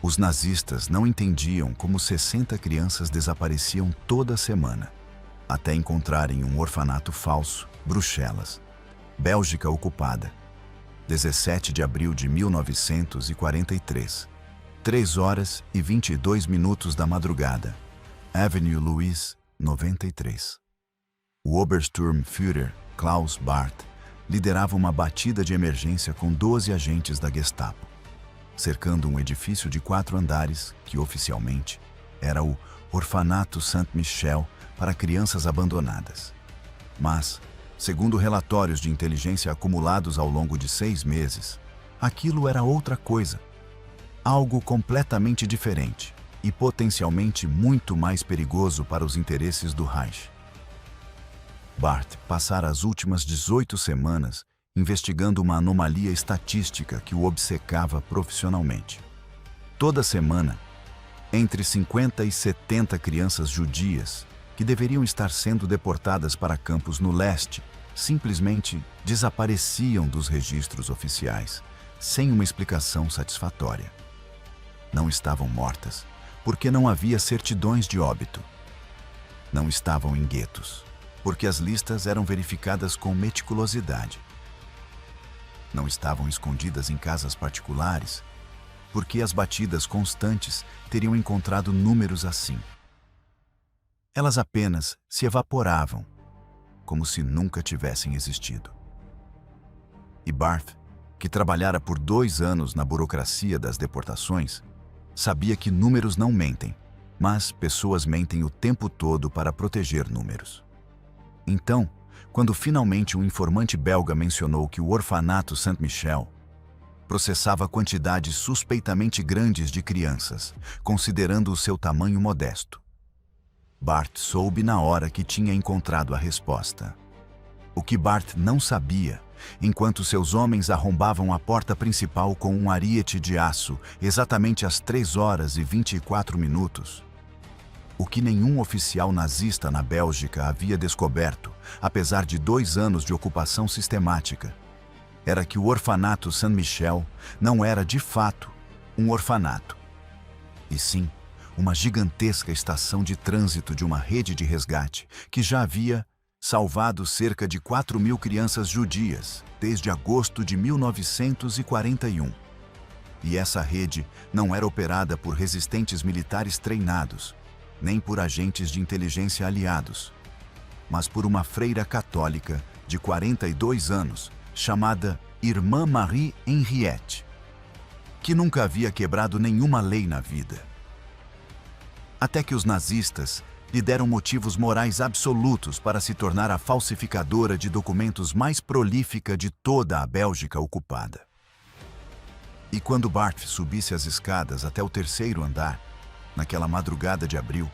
Os nazistas não entendiam como 60 crianças desapareciam toda semana, até encontrarem um orfanato falso, Bruxelas, Bélgica ocupada, 17 de abril de 1943, 3 horas e 22 minutos da madrugada, Avenue Louis, 93. O Obersturmführer Klaus Barth liderava uma batida de emergência com 12 agentes da Gestapo, cercando um edifício de 4 andares que, oficialmente, era o Orfanato Saint-Michel para crianças abandonadas. Mas, segundo relatórios de inteligência acumulados ao longo de 6 meses, aquilo era outra coisa. Algo completamente diferente e potencialmente muito mais perigoso para os interesses do Reich. Barth passara as últimas 18 semanas investigando uma anomalia estatística que o obcecava profissionalmente. Toda semana, entre 50 e 70 crianças judias que deveriam estar sendo deportadas para campos no leste simplesmente desapareciam dos registros oficiais, sem uma explicação satisfatória. Não estavam mortas, porque não havia certidões de óbito. Não estavam em guetos, porque as listas eram verificadas com meticulosidade. Não estavam escondidas em casas particulares, porque as batidas constantes teriam encontrado números assim. Elas apenas se evaporavam, como se nunca tivessem existido. E Barth, que trabalhara por 2 anos na burocracia das deportações, sabia que números não mentem, mas pessoas mentem o tempo todo para proteger números. Então, quando finalmente um informante belga mencionou que o orfanato Saint-Michel processava quantidades suspeitamente grandes de crianças, considerando o seu tamanho modesto, Barth soube na hora que tinha encontrado a resposta. O que Barth não sabia, enquanto seus homens arrombavam a porta principal com um ariete de aço exatamente às 3 horas e 24 minutos, o que nenhum oficial nazista na Bélgica havia descoberto, apesar de 2 anos de ocupação sistemática, era que o orfanato Saint-Michel não era de fato um orfanato, e sim uma gigantesca estação de trânsito de uma rede de resgate que já havia salvado cerca de 4.000 crianças judias desde agosto de 1941. E essa rede não era operada por resistentes militares treinados, nem por agentes de inteligência aliados, mas por uma freira católica de 42 anos, chamada Irmã Marie Henriette, que nunca havia quebrado nenhuma lei na vida. Até que os nazistas lhe deram motivos morais absolutos para se tornar a falsificadora de documentos mais prolífica de toda a Bélgica ocupada. E quando Barth subisse as escadas até o 3º andar, naquela madrugada de abril,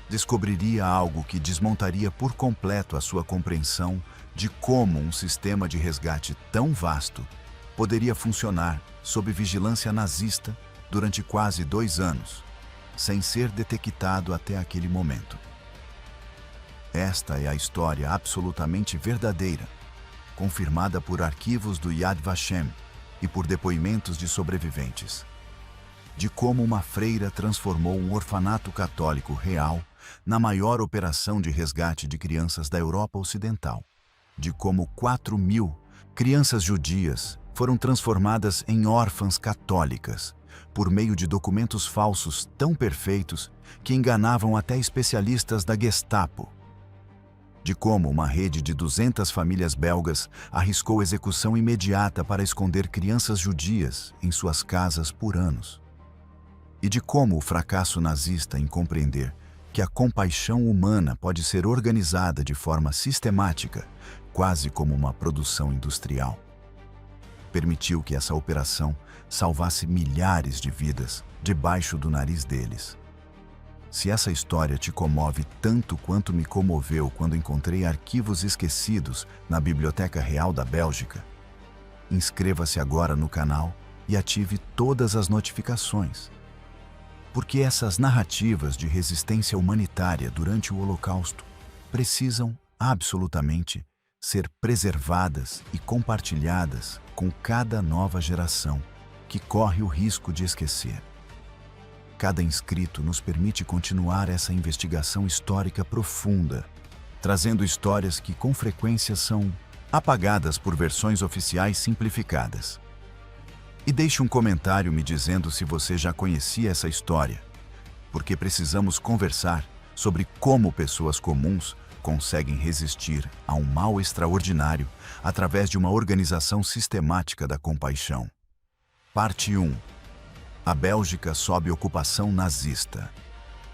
descobriria algo que desmontaria por completo a sua compreensão de como um sistema de resgate tão vasto poderia funcionar sob vigilância nazista durante quase 2 anos, sem ser detectado até aquele momento. Esta é a história absolutamente verdadeira, confirmada por arquivos do Yad Vashem e por depoimentos de sobreviventes, de como uma freira transformou um orfanato católico real na maior operação de resgate de crianças da Europa Ocidental, de como 4.000 crianças judias foram transformadas em órfãs católicas por meio de documentos falsos tão perfeitos que enganavam até especialistas da Gestapo, de como uma rede de 200 famílias belgas arriscou execução imediata para esconder crianças judias em suas casas por anos, e de como o fracasso nazista em compreender que a compaixão humana pode ser organizada de forma sistemática, quase como uma produção industrial, permitiu que essa operação salvasse milhares de vidas debaixo do nariz deles. Se essa história te comove tanto quanto me comoveu quando encontrei arquivos esquecidos na Biblioteca Real da Bélgica, inscreva-se agora no canal e ative todas as notificações, porque essas narrativas de resistência humanitária durante o Holocausto precisam absolutamente ser preservadas e compartilhadas com cada nova geração que corre o risco de esquecer. cada inscrito nos permite continuar essa investigação histórica profunda, trazendo histórias que com frequência são apagadas por versões oficiais simplificadas. E deixe um comentário me dizendo se você já conhecia essa história, porque precisamos conversar sobre como pessoas comuns conseguem resistir a um mal extraordinário através de uma organização sistemática da compaixão. Parte 1. A Bélgica sob ocupação nazista.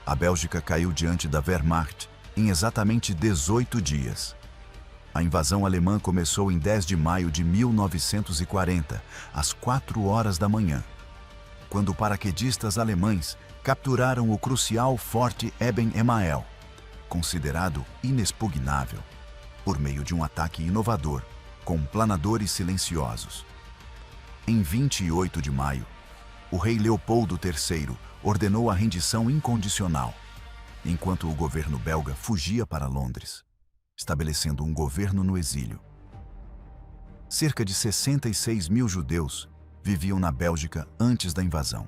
A Bélgica caiu diante da Wehrmacht em exatamente 18 dias. A invasão alemã começou em 10 de maio de 1940, às 4 horas da manhã, quando paraquedistas alemães capturaram o crucial Forte Eben-Emael, considerado inexpugnável, por meio de um ataque inovador, com planadores silenciosos. Em 28 de maio, o rei Leopoldo III ordenou a rendição incondicional, enquanto o governo belga fugia para Londres, estabelecendo um governo no exílio. Cerca de 66 mil judeus viviam na Bélgica antes da invasão.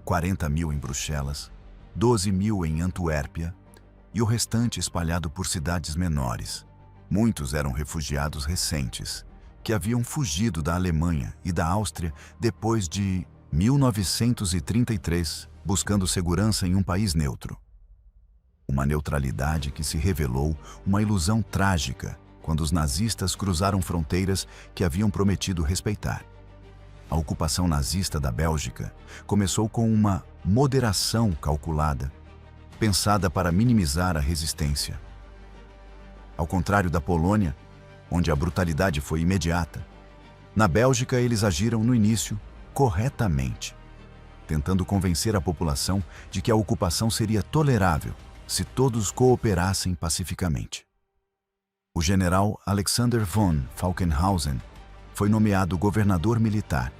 40 mil em Bruxelas, 12 mil em Antuérpia e o restante espalhado por cidades menores. Muitos eram refugiados recentes, que haviam fugido da Alemanha e da Áustria depois de 1933, buscando segurança em um país neutro. Uma neutralidade que se revelou uma ilusão trágica quando os nazistas cruzaram fronteiras que haviam prometido respeitar. A ocupação nazista da Bélgica começou com uma moderação calculada, pensada para minimizar a resistência. Ao contrário da Polônia, onde a brutalidade foi imediata, na Bélgica eles agiram no início corretamente, tentando convencer a população de que a ocupação seria tolerável se todos cooperassem pacificamente. O general Alexander von Falkenhausen foi nomeado governador militar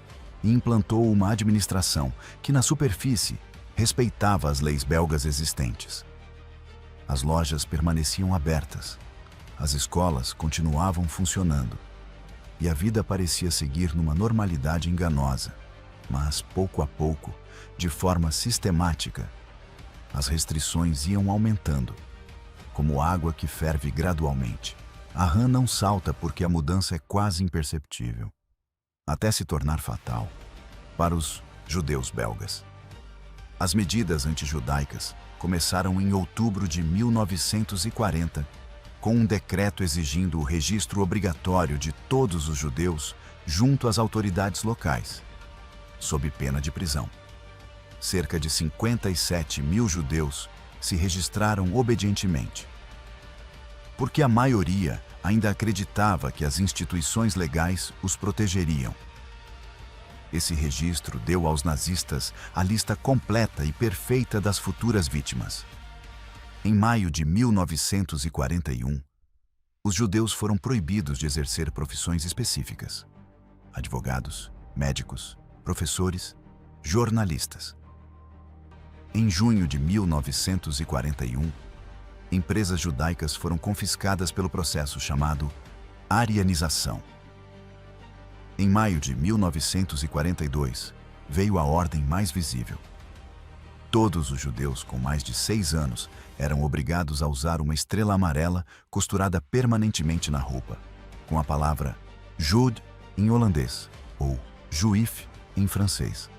e implantou uma administração que, na superfície, respeitava as leis belgas existentes. As lojas permaneciam abertas, as escolas continuavam funcionando e a vida parecia seguir numa normalidade enganosa, mas pouco a pouco, de forma sistemática, as restrições iam aumentando, como água que ferve gradualmente. A rã não salta porque a mudança é quase imperceptível, até se tornar fatal para os judeus belgas. As medidas antijudaicas começaram em outubro de 1940, com um decreto exigindo o registro obrigatório de todos os judeus junto às autoridades locais, sob pena de prisão. Cerca de 57 mil judeus se registraram obedientemente, porque a maioria ainda acreditava que as instituições legais os protegeriam. Esse registro deu aos nazistas a lista completa e perfeita das futuras vítimas. Em maio de 1941, os judeus foram proibidos de exercer profissões específicas: advogados, médicos, professores, jornalistas. Em junho de 1941, empresas judaicas foram confiscadas pelo processo chamado arianização. Em maio de 1942, veio a ordem mais visível. Todos os judeus com mais de 6 anos eram obrigados a usar uma estrela amarela costurada permanentemente na roupa, com a palavra Jood em holandês ou Juif em francês.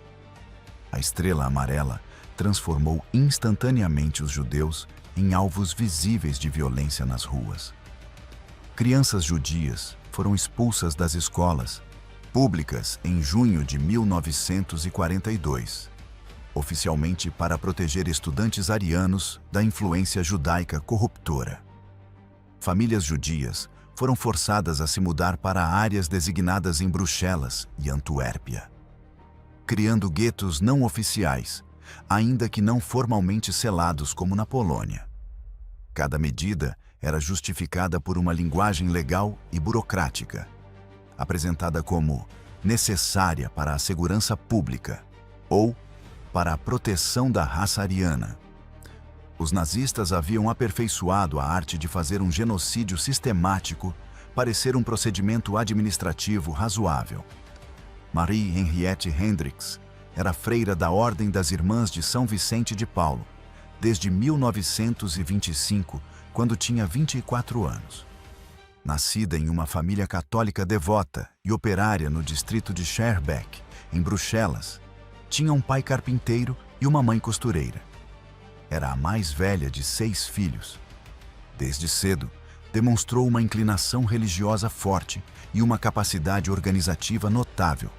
A estrela amarela transformou instantaneamente os judeus em alvos visíveis de violência nas ruas. Crianças judias foram expulsas das escolas públicas em junho de 1942, oficialmente para proteger estudantes arianos da influência judaica corruptora. Famílias judias foram forçadas a se mudar para áreas designadas em Bruxelas e Antuérpia, criando guetos não oficiais, ainda que não formalmente selados como na Polônia. Cada medida era justificada por uma linguagem legal e burocrática, apresentada como necessária para a segurança pública ou para a proteção da raça ariana. Os nazistas haviam aperfeiçoado a arte de fazer um genocídio sistemático parecer um procedimento administrativo razoável. Marie Henriette Hendricks era freira da Ordem das Irmãs de São Vicente de Paulo, desde 1925, quando tinha 24 anos. Nascida em uma família católica devota e operária no distrito de Schaerbeek, em Bruxelas, tinha um pai carpinteiro e uma mãe costureira. Era a mais velha de 6 filhos. Desde cedo, demonstrou uma inclinação religiosa forte e uma capacidade organizativa notável,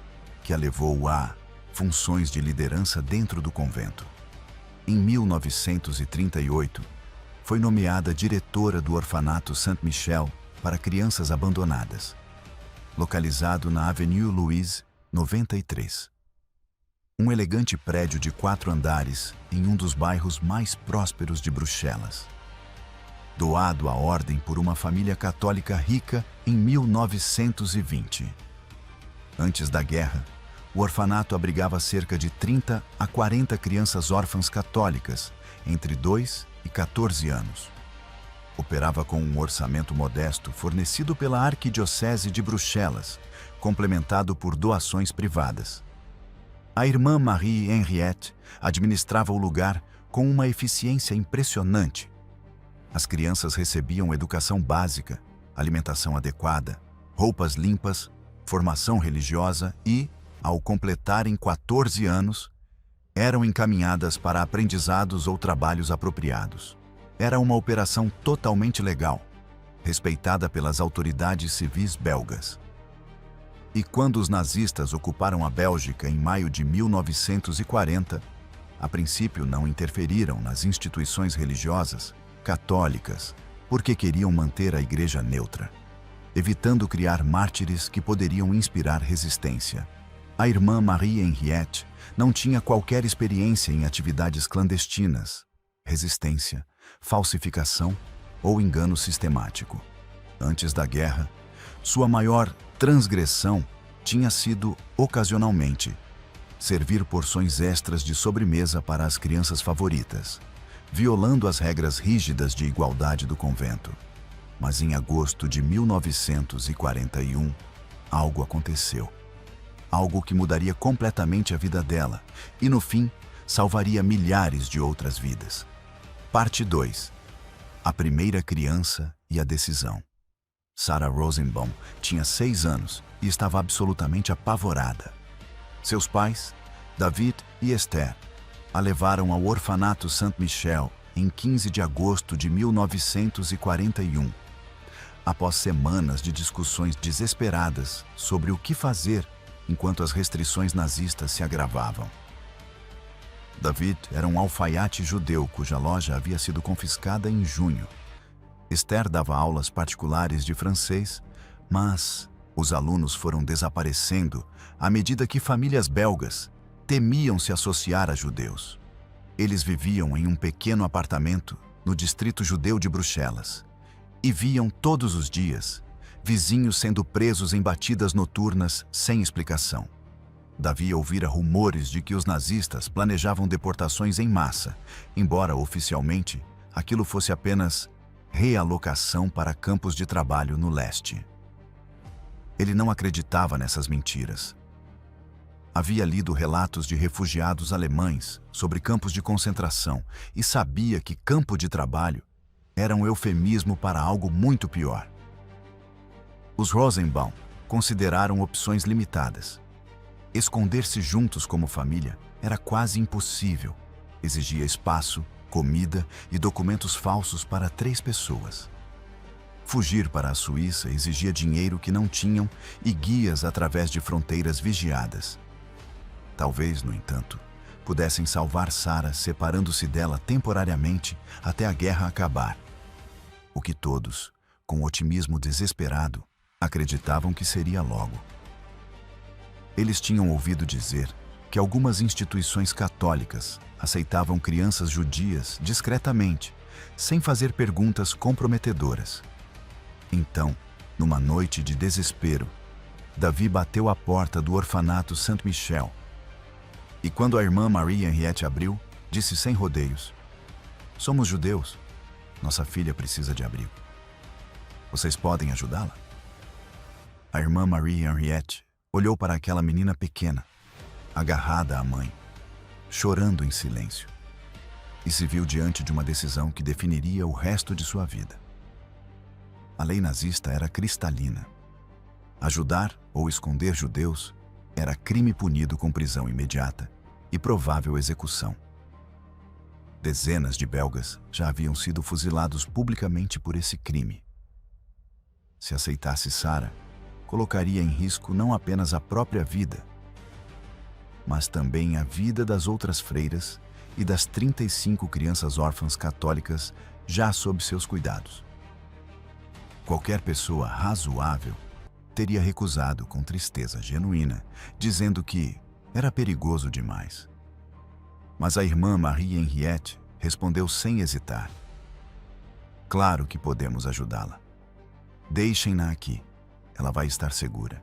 que a levou a funções de liderança dentro do convento. Em 1938, foi nomeada diretora do orfanato Saint-Michel para crianças abandonadas, localizado na Avenue Louise, 93. Um elegante prédio de 4 andares em um dos bairros mais prósperos de Bruxelas. Doado à ordem por uma família católica rica em 1920. Antes da guerra, o orfanato abrigava cerca de 30 a 40 crianças órfãs católicas, entre 2 e 14 anos. Operava com um orçamento modesto fornecido pela Arquidiocese de Bruxelas, complementado por doações privadas. A irmã Marie Henriette administrava o lugar com uma eficiência impressionante. As crianças recebiam educação básica, alimentação adequada, roupas limpas, formação religiosa e, ao completarem 14 anos, eram encaminhadas para aprendizados ou trabalhos apropriados. Era uma operação totalmente legal, respeitada pelas autoridades civis belgas. E quando os nazistas ocuparam a Bélgica em maio de 1940, a princípio não interferiram nas instituições religiosas católicas, porque queriam manter a igreja neutra, evitando criar mártires que poderiam inspirar resistência. A irmã Marie Henriette não tinha qualquer experiência em atividades clandestinas, resistência, falsificação ou engano sistemático. Antes da guerra, sua maior transgressão tinha sido, ocasionalmente, servir porções extras de sobremesa para as crianças favoritas, violando as regras rígidas de igualdade do convento. Mas em agosto de 1941, algo aconteceu. Algo que mudaria completamente a vida dela e, no fim, salvaria milhares de outras vidas. Parte 2. A primeira criança e a decisão. Sarah Rosenbaum tinha 6 anos e estava absolutamente apavorada. Seus pais, David e Esther, a levaram ao orfanato Saint-Michel em 15 de agosto de 1941, após semanas de discussões desesperadas sobre o que fazer enquanto as restrições nazistas se agravavam. David era um alfaiate judeu cuja loja havia sido confiscada em junho. Esther dava aulas particulares de francês, mas os alunos foram desaparecendo à medida que famílias belgas temiam se associar a judeus. Eles viviam em um pequeno apartamento no distrito judeu de Bruxelas e viam todos os dias vizinhos sendo presos em batidas noturnas sem explicação. Davi ouvira rumores de que os nazistas planejavam deportações em massa, embora oficialmente aquilo fosse apenas realocação para campos de trabalho no leste. Ele não acreditava nessas mentiras. Havia lido relatos de refugiados alemães sobre campos de concentração e sabia que campo de trabalho era um eufemismo para algo muito pior. Os Rosenbaum consideraram opções limitadas. Esconder-se juntos como família era quase impossível. Exigia espaço, comida e documentos falsos para 3 pessoas. Fugir para a Suíça exigia dinheiro que não tinham e guias através de fronteiras vigiadas. Talvez, no entanto, pudessem salvar Sarah separando-se dela temporariamente até a guerra acabar. O que todos, com otimismo desesperado, acreditavam que seria logo. Eles tinham ouvido dizer que algumas instituições católicas aceitavam crianças judias discretamente, sem fazer perguntas comprometedoras. Então, numa noite de desespero, Davi bateu à porta do orfanato Saint-Michel. E quando a irmã Marie Henriette abriu, disse sem rodeios: "Somos judeus. Nossa filha precisa de abrigo. Vocês podem ajudá-la?" A irmã Marie Henriette olhou para aquela menina pequena, agarrada à mãe, chorando em silêncio, e se viu diante de uma decisão que definiria o resto de sua vida. A lei nazista era cristalina. Ajudar ou esconder judeus era crime punido com prisão imediata e provável execução. Dezenas de belgas já haviam sido fuzilados publicamente por esse crime. Se aceitasse Sarah, colocaria em risco não apenas a própria vida, mas também a vida das outras freiras e das 35 crianças órfãs católicas já sob seus cuidados. Qualquer pessoa razoável teria recusado com tristeza genuína, dizendo que era perigoso demais. Mas a irmã Marie Henriette respondeu sem hesitar: "Claro que podemos ajudá-la. Deixem-na aqui, ela vai estar segura."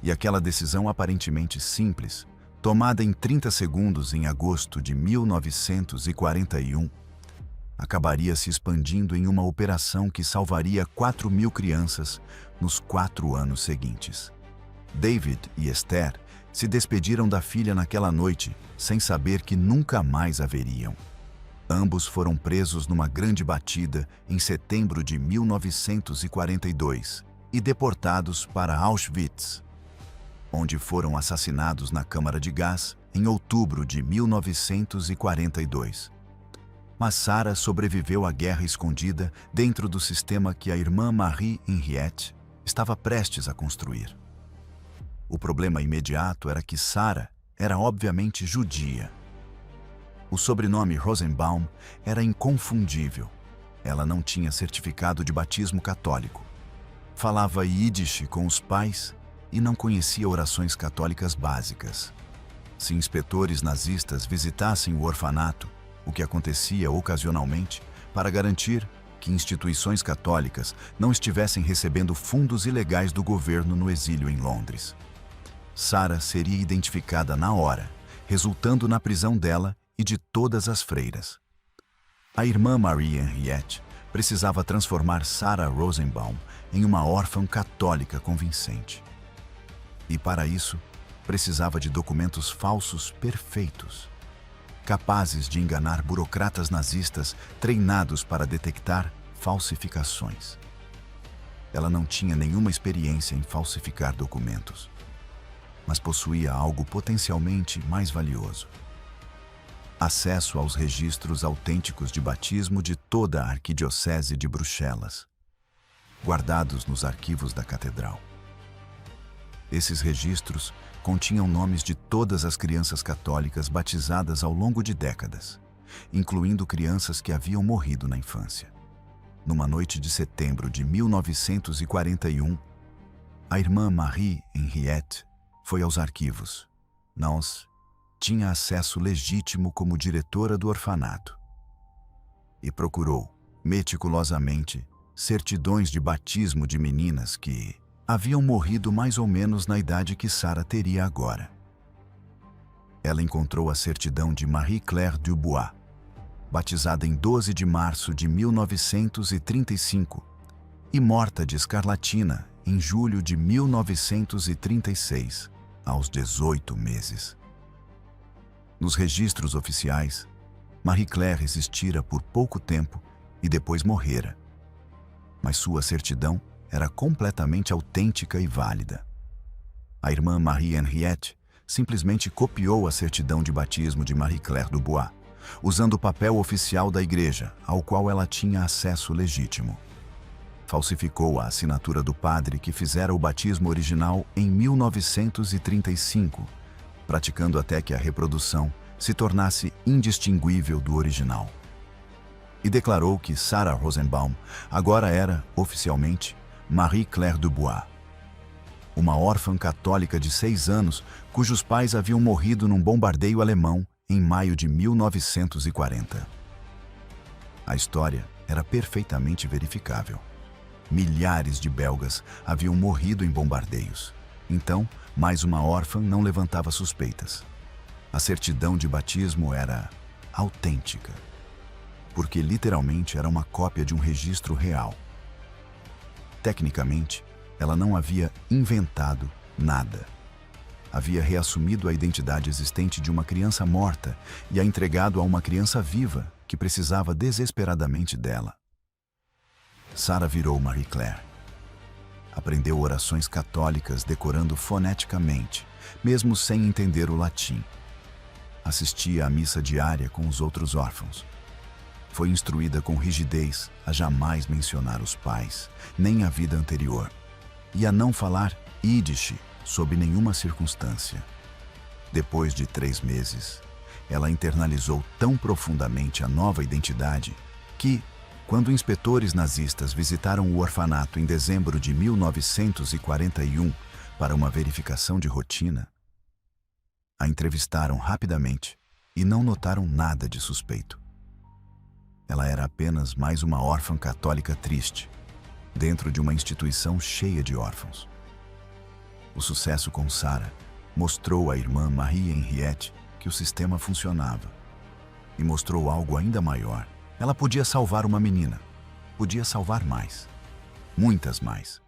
E aquela decisão aparentemente simples, tomada em 30 segundos em agosto de 1941, acabaria se expandindo em uma operação que salvaria 4.000 crianças nos 4 anos seguintes. David e Esther se despediram da filha naquela noite, sem saber que nunca mais a veriam. Ambos foram presos numa grande batida em setembro de 1942 e deportados para Auschwitz, onde foram assassinados na câmara de gás em outubro de 1942. Mas Sarah sobreviveu à guerra escondida dentro do sistema que a irmã Marie Henriette estava prestes a construir. O problema imediato era que Sarah era obviamente judia. O sobrenome Rosenbaum era inconfundível. Ela não tinha certificado de batismo católico. Falava Yiddish com os pais e não conhecia orações católicas básicas. Se inspetores nazistas visitassem o orfanato, o que acontecia ocasionalmente, para garantir que instituições católicas não estivessem recebendo fundos ilegais do governo no exílio em Londres, Sarah seria identificada na hora, resultando na prisão dela e de todas as freiras. A irmã Marie Henriette precisava transformar Sarah Rosenbaum em uma órfã católica convincente. E para isso, precisava de documentos falsos perfeitos, capazes de enganar burocratas nazistas treinados para detectar falsificações. Ela não tinha nenhuma experiência em falsificar documentos, mas possuía algo potencialmente mais valioso: acesso aos registros autênticos de batismo de toda a Arquidiocese de Bruxelas, guardados nos arquivos da catedral. Esses registros continham nomes de todas as crianças católicas batizadas ao longo de décadas, incluindo crianças que haviam morrido na infância. Numa noite de setembro de 1941, a irmã Marie Henriette foi aos arquivos. Nós tinha acesso legítimo como diretora do orfanato e procurou, meticulosamente, certidões de batismo de meninas que haviam morrido mais ou menos na idade que Sarah teria agora. Ela encontrou a certidão de Marie-Claire Dubois, batizada em 12 de março de 1935 e morta de escarlatina em julho de 1936, aos 18 meses. Nos registros oficiais, Marie-Claire existira por pouco tempo e depois morrera, mas sua certidão era completamente autêntica e válida. A irmã Marie Henriette simplesmente copiou a certidão de batismo de Marie-Claire Dubois, usando o papel oficial da igreja, ao qual ela tinha acesso legítimo. Falsificou a assinatura do padre que fizera o batismo original em 1935, praticando até que a reprodução se tornasse indistinguível do original. E declarou que Sarah Rosenbaum agora era, oficialmente, Marie-Claire Dubois, uma órfã católica de 6 anos cujos pais haviam morrido num bombardeio alemão em maio de 1940. A história era perfeitamente verificável. Milhares de belgas haviam morrido em bombardeios. Então, mais uma órfã não levantava suspeitas. A certidão de batismo era autêntica, porque literalmente era uma cópia de um registro real. Tecnicamente, ela não havia inventado nada. havia reassumido a identidade existente de uma criança morta e a entregado a uma criança viva que precisava desesperadamente dela. Sarah virou Marie Claire. Aprendeu orações católicas decorando foneticamente, mesmo sem entender o latim. Assistia à missa diária com os outros órfãos. Foi instruída com rigidez a jamais mencionar os pais, nem a vida anterior, e a não falar Yiddish sob nenhuma circunstância. Depois de 3 meses, ela internalizou tão profundamente a nova identidade que, quando inspetores nazistas visitaram o orfanato em dezembro de 1941 para uma verificação de rotina, a entrevistaram rapidamente e não notaram nada de suspeito. Ela era apenas mais uma órfã católica triste, dentro de uma instituição cheia de órfãos. O sucesso com Sarah mostrou à irmã Marie Henriette que o sistema funcionava. E mostrou algo ainda maior. Ela podia salvar uma menina. Podia salvar mais. Muitas mais.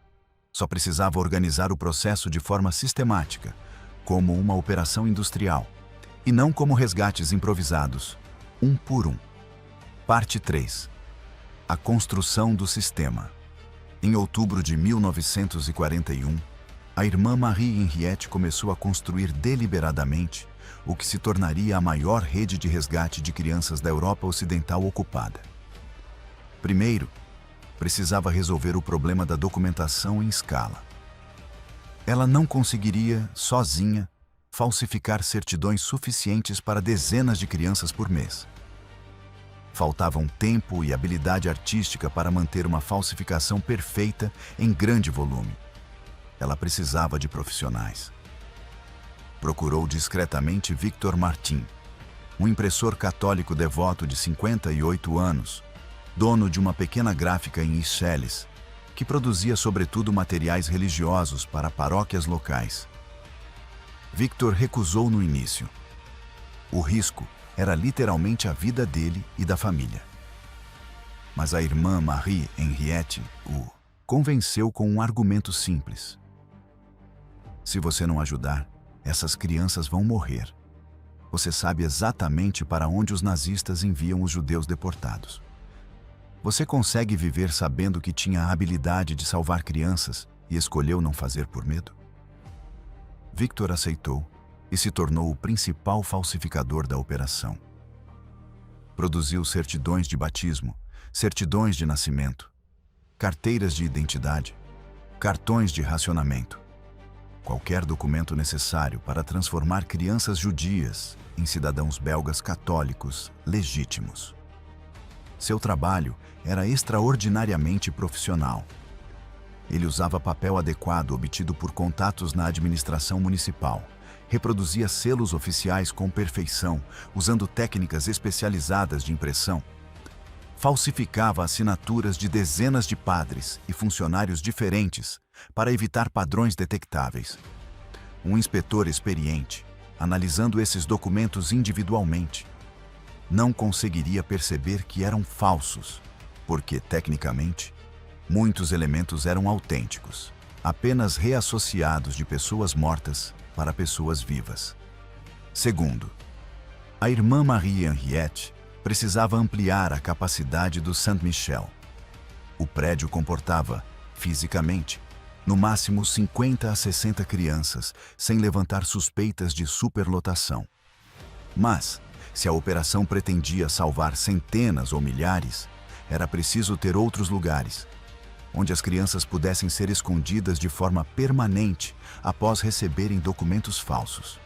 Só precisava organizar o processo de forma sistemática, como uma operação industrial, e não como resgates improvisados, um por um. Parte 3. A construção do sistema. Em outubro de 1941, a irmã Marie Henriette começou a construir deliberadamente o que se tornaria a maior rede de resgate de crianças da Europa Ocidental ocupada. Primeiro, precisava resolver o problema da documentação em escala. Ela não conseguiria, sozinha, falsificar certidões suficientes para dezenas de crianças por mês. Faltavam tempo e habilidade artística para manter uma falsificação perfeita em grande volume. Ela precisava de profissionais. Procurou discretamente Victor Martin, um impressor católico devoto de 58 anos, dono de uma pequena gráfica em Ixelles, que produzia sobretudo materiais religiosos para paróquias locais. Victor recusou no início. O risco era literalmente a vida dele e da família. Mas a irmã Marie Henriette o convenceu com um argumento simples. Se você não ajudar, essas crianças vão morrer. Você sabe exatamente para onde os nazistas enviam os judeus deportados. Você consegue viver sabendo que tinha a habilidade de salvar crianças e escolheu não fazer por medo? Victor aceitou e se tornou o principal falsificador da operação. Produziu certidões de batismo, certidões de nascimento, carteiras de identidade, cartões de racionamento. Qualquer documento necessário para transformar crianças judias em cidadãos belgas católicos legítimos. Seu trabalho era extraordinariamente profissional. Ele usava papel adequado obtido por contatos na administração municipal, reproduzia selos oficiais com perfeição, usando técnicas especializadas de impressão, falsificava assinaturas de dezenas de padres e funcionários diferentes para evitar padrões detectáveis. Um inspetor experiente, analisando esses documentos individualmente, não conseguiria perceber que eram falsos, porque, tecnicamente, muitos elementos eram autênticos, apenas reassociados de pessoas mortas para pessoas vivas. Segundo, a irmã Marie Henriette precisava ampliar a capacidade do Saint-Michel. O prédio comportava, fisicamente, no máximo 50 a 60 crianças, sem levantar suspeitas de superlotação. Mas, se a operação pretendia salvar centenas ou milhares, era preciso ter outros lugares, onde as crianças pudessem ser escondidas de forma permanente após receberem documentos falsos.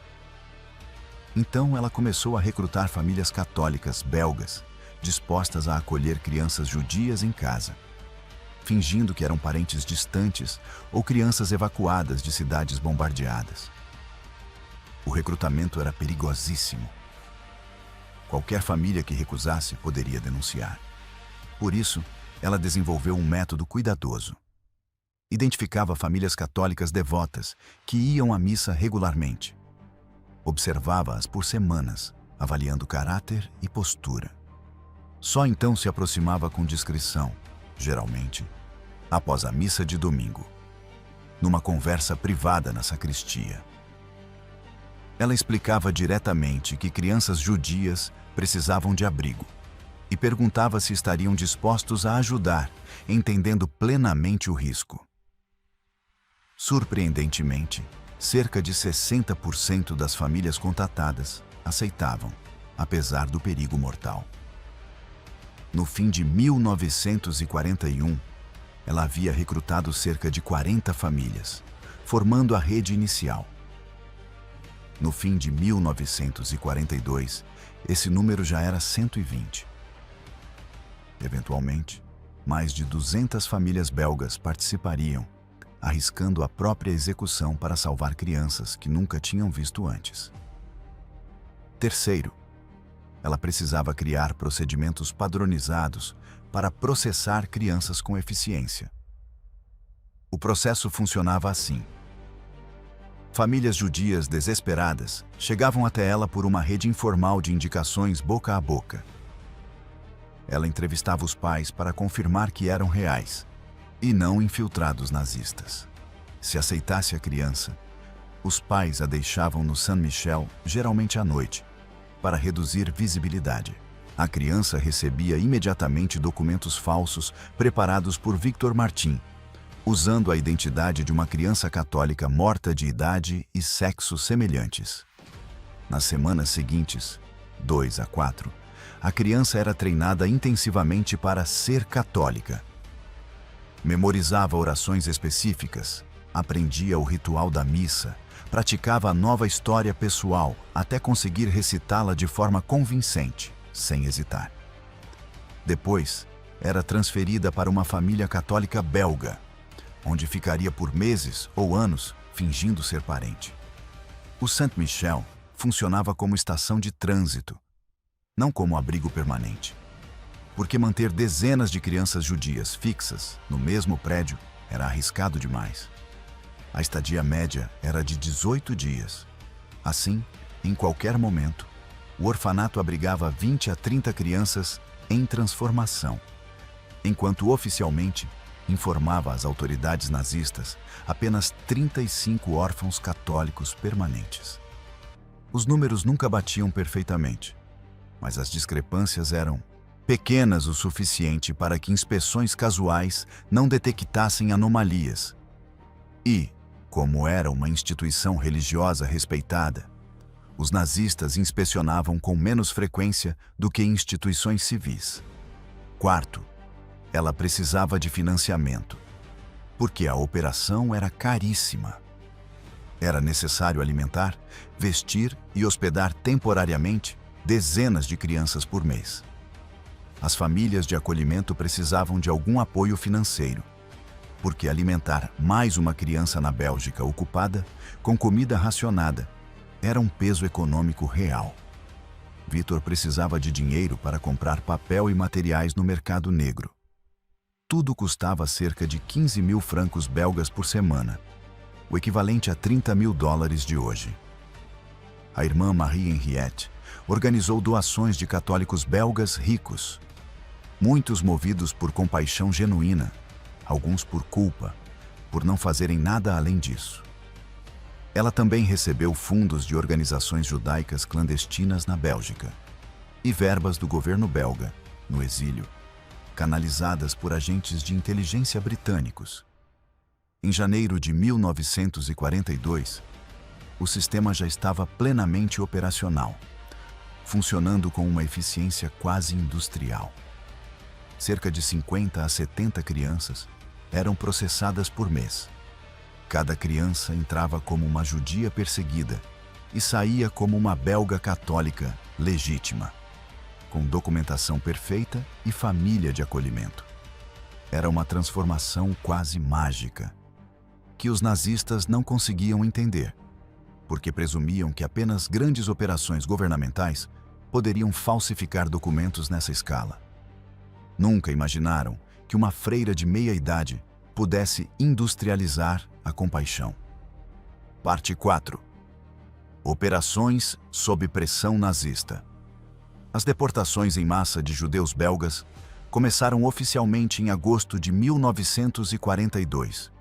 Então ela começou a recrutar famílias católicas belgas, dispostas a acolher crianças judias em casa, fingindo que eram parentes distantes ou crianças evacuadas de cidades bombardeadas. O recrutamento era perigosíssimo. Qualquer família que recusasse poderia denunciar. Por isso, ela desenvolveu um método cuidadoso. Identificava famílias católicas devotas que iam à missa regularmente. Observava-as por semanas, avaliando caráter e postura. Só então se aproximava com discrição, geralmente, após a missa de domingo, numa conversa privada na sacristia. Ela explicava diretamente que crianças judias precisavam de abrigo e perguntava se estariam dispostos a ajudar, entendendo plenamente o risco. Surpreendentemente, cerca de 60% das famílias contatadas aceitavam, apesar do perigo mortal. No fim de 1941, ela havia recrutado cerca de 40 famílias, formando a rede inicial. No fim de 1942, esse número já era 120. Eventualmente, mais de 200 famílias belgas participariam, arriscando a própria execução para salvar crianças que nunca tinham visto antes. Terceiro, ela precisava criar procedimentos padronizados para processar crianças com eficiência. O processo funcionava assim. Famílias judias desesperadas chegavam até ela por uma rede informal de indicações boca a boca. Ela entrevistava os pais para confirmar que eram reais e não infiltrados nazistas. Se aceitasse a criança, os pais a deixavam no Saint-Michel, geralmente à noite, para reduzir visibilidade. A criança recebia imediatamente documentos falsos preparados por Victor Martin, usando a identidade de uma criança católica morta de idade e sexo semelhantes. Nas semanas seguintes, 2 a 4, a criança era treinada intensivamente para ser católica. Memorizava orações específicas, aprendia o ritual da missa, praticava a nova história pessoal até conseguir recitá-la de forma convincente, sem hesitar. Depois, era transferida para uma família católica belga, onde ficaria por meses ou anos fingindo ser parente. O Saint-Michel funcionava como estação de trânsito, não como abrigo permanente, porque manter dezenas de crianças judias fixas no mesmo prédio era arriscado demais. A estadia média era de 18 dias. Assim, em qualquer momento, o orfanato abrigava 20 a 30 crianças em transformação, enquanto oficialmente informava às autoridades nazistas apenas 35 órfãos católicos permanentes. Os números nunca batiam perfeitamente, mas as discrepâncias eram pequenas o suficiente para que inspeções casuais não detectassem anomalias. E, como era uma instituição religiosa respeitada, os nazistas inspecionavam com menos frequência do que instituições civis. Quarto, ela precisava de financiamento, porque a operação era caríssima. Era necessário alimentar, vestir e hospedar temporariamente dezenas de crianças por mês. As famílias de acolhimento precisavam de algum apoio financeiro, porque alimentar mais uma criança na Bélgica ocupada com comida racionada era um peso econômico real. Victor precisava de dinheiro para comprar papel e materiais no mercado negro. Tudo custava cerca de 15 mil francos belgas por semana, o equivalente a 30 mil dólares de hoje. A irmã Marie Henriette organizou doações de católicos belgas ricos, muitos movidos por compaixão genuína, alguns por culpa, por não fazerem nada além disso. Ela também recebeu fundos de organizações judaicas clandestinas na Bélgica e verbas do governo belga, no exílio, canalizadas por agentes de inteligência britânicos. Em janeiro de 1942, o sistema já estava plenamente operacional, funcionando com uma eficiência quase industrial. Cerca de 50 a 70 crianças eram processadas por mês. Cada criança entrava como uma judia perseguida e saía como uma belga católica legítima, com documentação perfeita e família de acolhimento. Era uma transformação quase mágica, que os nazistas não conseguiam entender, porque presumiam que apenas grandes operações governamentais poderiam falsificar documentos nessa escala. Nunca imaginaram que uma freira de meia-idade pudesse industrializar a compaixão. Parte 4. Operações sob pressão nazista. As deportações em massa de judeus belgas começaram oficialmente em agosto de 1942.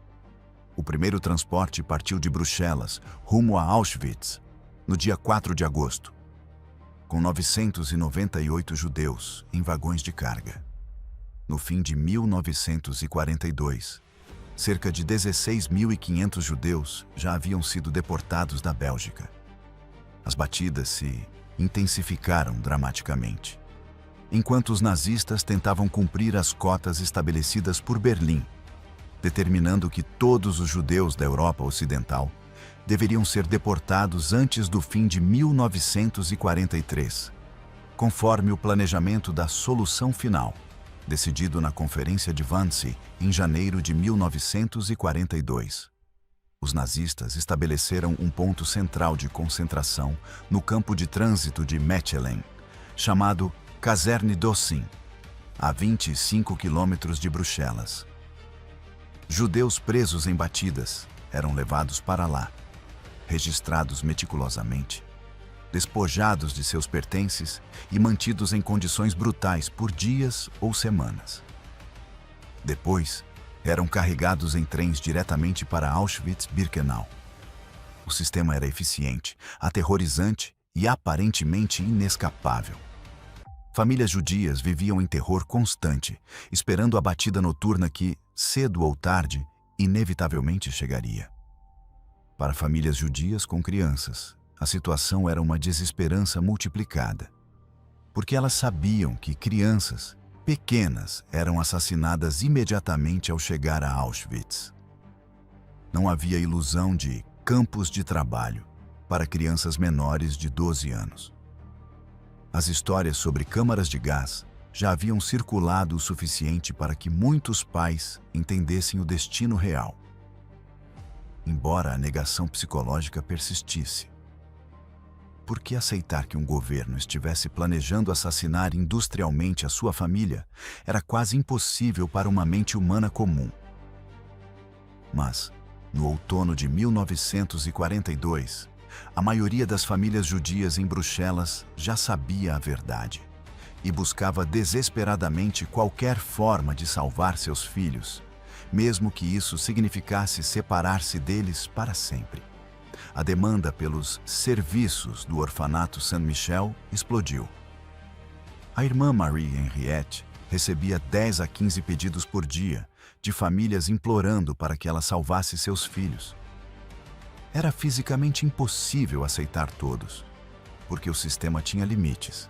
O primeiro transporte partiu de Bruxelas, rumo a Auschwitz, no dia 4 de agosto, com 998 judeus em vagões de carga. No fim de 1942, cerca de 16.500 judeus já haviam sido deportados da Bélgica. As batidas se intensificaram dramaticamente, enquanto os nazistas tentavam cumprir as cotas estabelecidas por Berlim, determinando que todos os judeus da Europa Ocidental deveriam ser deportados antes do fim de 1943, conforme o planejamento da solução final, decidido na Conferência de Wannsee em janeiro de 1942. Os nazistas estabeleceram um ponto central de concentração no campo de trânsito de Mechelen, chamado Kaserne Dossin, a 25 quilômetros de Bruxelas. Judeus presos em batidas eram levados para lá, registrados meticulosamente, despojados de seus pertences e mantidos em condições brutais por dias ou semanas. Depois, eram carregados em trens diretamente para Auschwitz-Birkenau. O sistema era eficiente, aterrorizante e aparentemente inescapável. Famílias judias viviam em terror constante, esperando a batida noturna que, cedo ou tarde, inevitavelmente chegaria. Para famílias judias com crianças, a situação era uma desesperança multiplicada, porque elas sabiam que crianças pequenas eram assassinadas imediatamente ao chegar a Auschwitz. Não havia ilusão de campos de trabalho para crianças menores de 12 anos. As histórias sobre câmaras de gás já haviam circulado o suficiente para que muitos pais entendessem o destino real. Embora a negação psicológica persistisse, por que aceitar que um governo estivesse planejando assassinar industrialmente a sua família era quase impossível para uma mente humana comum? Mas, no outono de 1942, a maioria das famílias judias em Bruxelas já sabia a verdade e buscava desesperadamente qualquer forma de salvar seus filhos, mesmo que isso significasse separar-se deles para sempre. A demanda pelos serviços do orfanato Saint-Michel explodiu. A irmã Marie Henriette recebia 10 a 15 pedidos por dia de famílias implorando para que ela salvasse seus filhos. Era fisicamente impossível aceitar todos, porque o sistema tinha limites.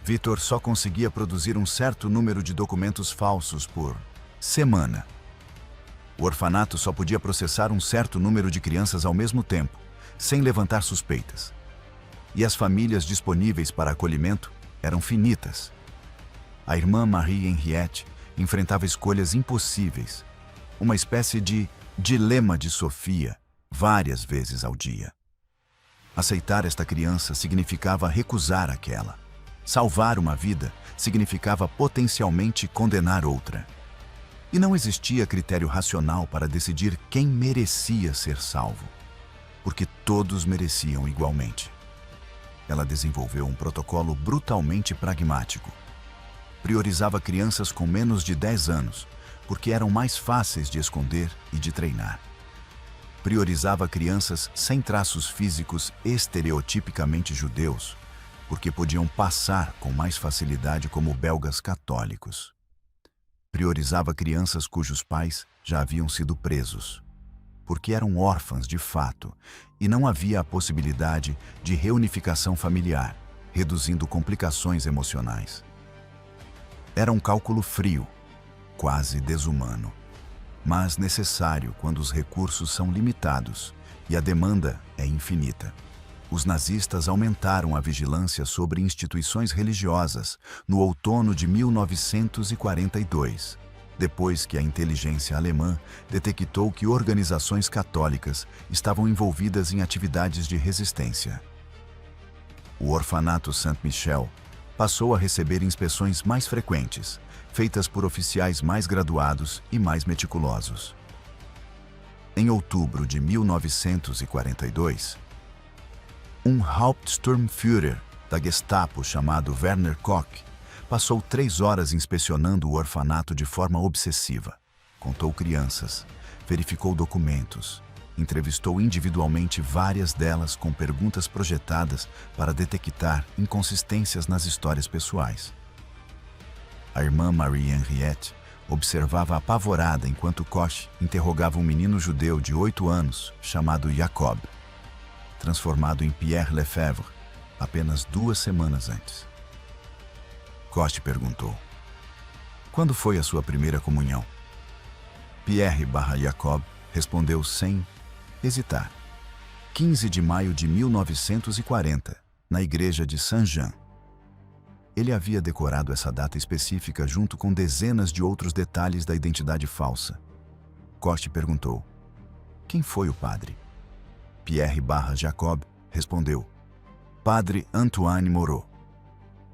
Victor só conseguia produzir um certo número de documentos falsos por semana. O orfanato só podia processar um certo número de crianças ao mesmo tempo, sem levantar suspeitas. E as famílias disponíveis para acolhimento eram finitas. A irmã Marie Henriette enfrentava escolhas impossíveis, uma espécie de dilema de Sofia, várias vezes ao dia. Aceitar esta criança significava recusar aquela. Salvar uma vida significava potencialmente condenar outra. E não existia critério racional para decidir quem merecia ser salvo, porque todos mereciam igualmente. Ela desenvolveu um protocolo brutalmente pragmático. Priorizava crianças com menos de 10 anos, porque eram mais fáceis de esconder e de treinar. Priorizava crianças sem traços físicos estereotipicamente judeus, porque podiam passar com mais facilidade como belgas católicos. Priorizava crianças cujos pais já haviam sido presos, porque eram órfãs de fato e não havia a possibilidade de reunificação familiar, reduzindo complicações emocionais. Era um cálculo frio, quase desumano, mas necessário quando os recursos são limitados e a demanda é infinita. Os nazistas aumentaram a vigilância sobre instituições religiosas no outono de 1942, depois que a inteligência alemã detectou que organizações católicas estavam envolvidas em atividades de resistência. O orfanato Saint-Michel passou a receber inspeções mais frequentes, feitas por oficiais mais graduados e mais meticulosos. Em outubro de 1942, um Hauptsturmführer da Gestapo chamado Werner Koch passou 3 horas inspecionando o orfanato de forma obsessiva. Contou crianças, verificou documentos entrevistou individualmente várias delas com perguntas projetadas para detectar inconsistências nas histórias pessoais. A irmã Marie Henriette observava apavorada enquanto Koch interrogava um menino judeu de 8 anos chamado Jacob, transformado em Pierre Lefebvre apenas 2 semanas antes. Koch perguntou: "Quando foi a sua primeira comunhão?" Pierre/Jacob respondeu sem hesitar: 15 de maio de 1940, na igreja de Saint-Jean. Ele havia decorado essa data específica junto com dezenas de outros detalhes da identidade falsa. Koch perguntou: "Quem foi o padre?" Pierre/Jacob respondeu: "Padre Antoine Moreau",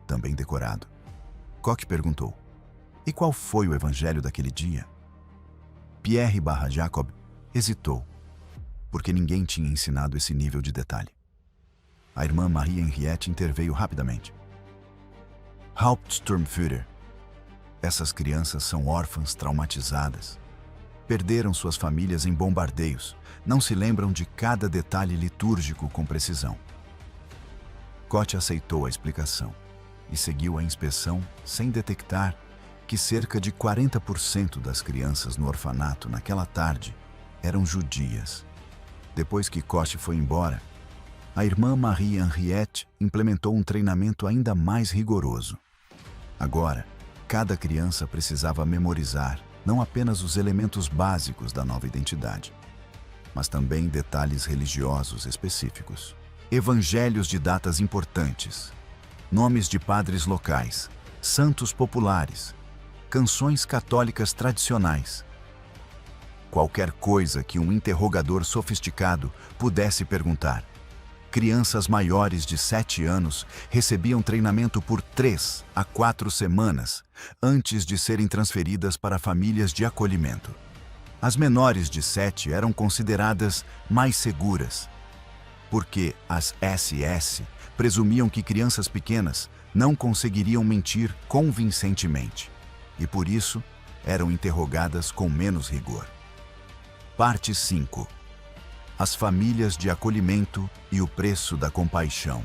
também decorado. Koch perguntou: "E qual foi o evangelho daquele dia?" Pierre/Jacob hesitou, porque ninguém tinha ensinado esse nível de detalhe. A irmã Marie Henriette interveio rapidamente. "Hauptsturmführer, essas crianças são órfãs traumatizadas. Perderam suas famílias em bombardeios, não se lembram de cada detalhe litúrgico com precisão." Koch aceitou a explicação e seguiu a inspeção sem detectar que cerca de 40% das crianças no orfanato naquela tarde eram judias. Depois que Koch foi embora, a irmã Marie Henriette implementou um treinamento ainda mais rigoroso. Agora, cada criança precisava memorizar não apenas os elementos básicos da nova identidade, mas também detalhes religiosos específicos. Evangelhos de datas importantes, nomes de padres locais, santos populares, canções católicas tradicionais. Qualquer coisa que um interrogador sofisticado pudesse perguntar. Crianças maiores de 7 anos recebiam treinamento por 3 a 4 semanas antes de serem transferidas para famílias de acolhimento. As menores de 7 eram consideradas mais seguras, porque as SS presumiam que crianças pequenas não conseguiriam mentir convincentemente e, por isso, eram interrogadas com menos rigor. Parte 5. As famílias de acolhimento e o preço da compaixão.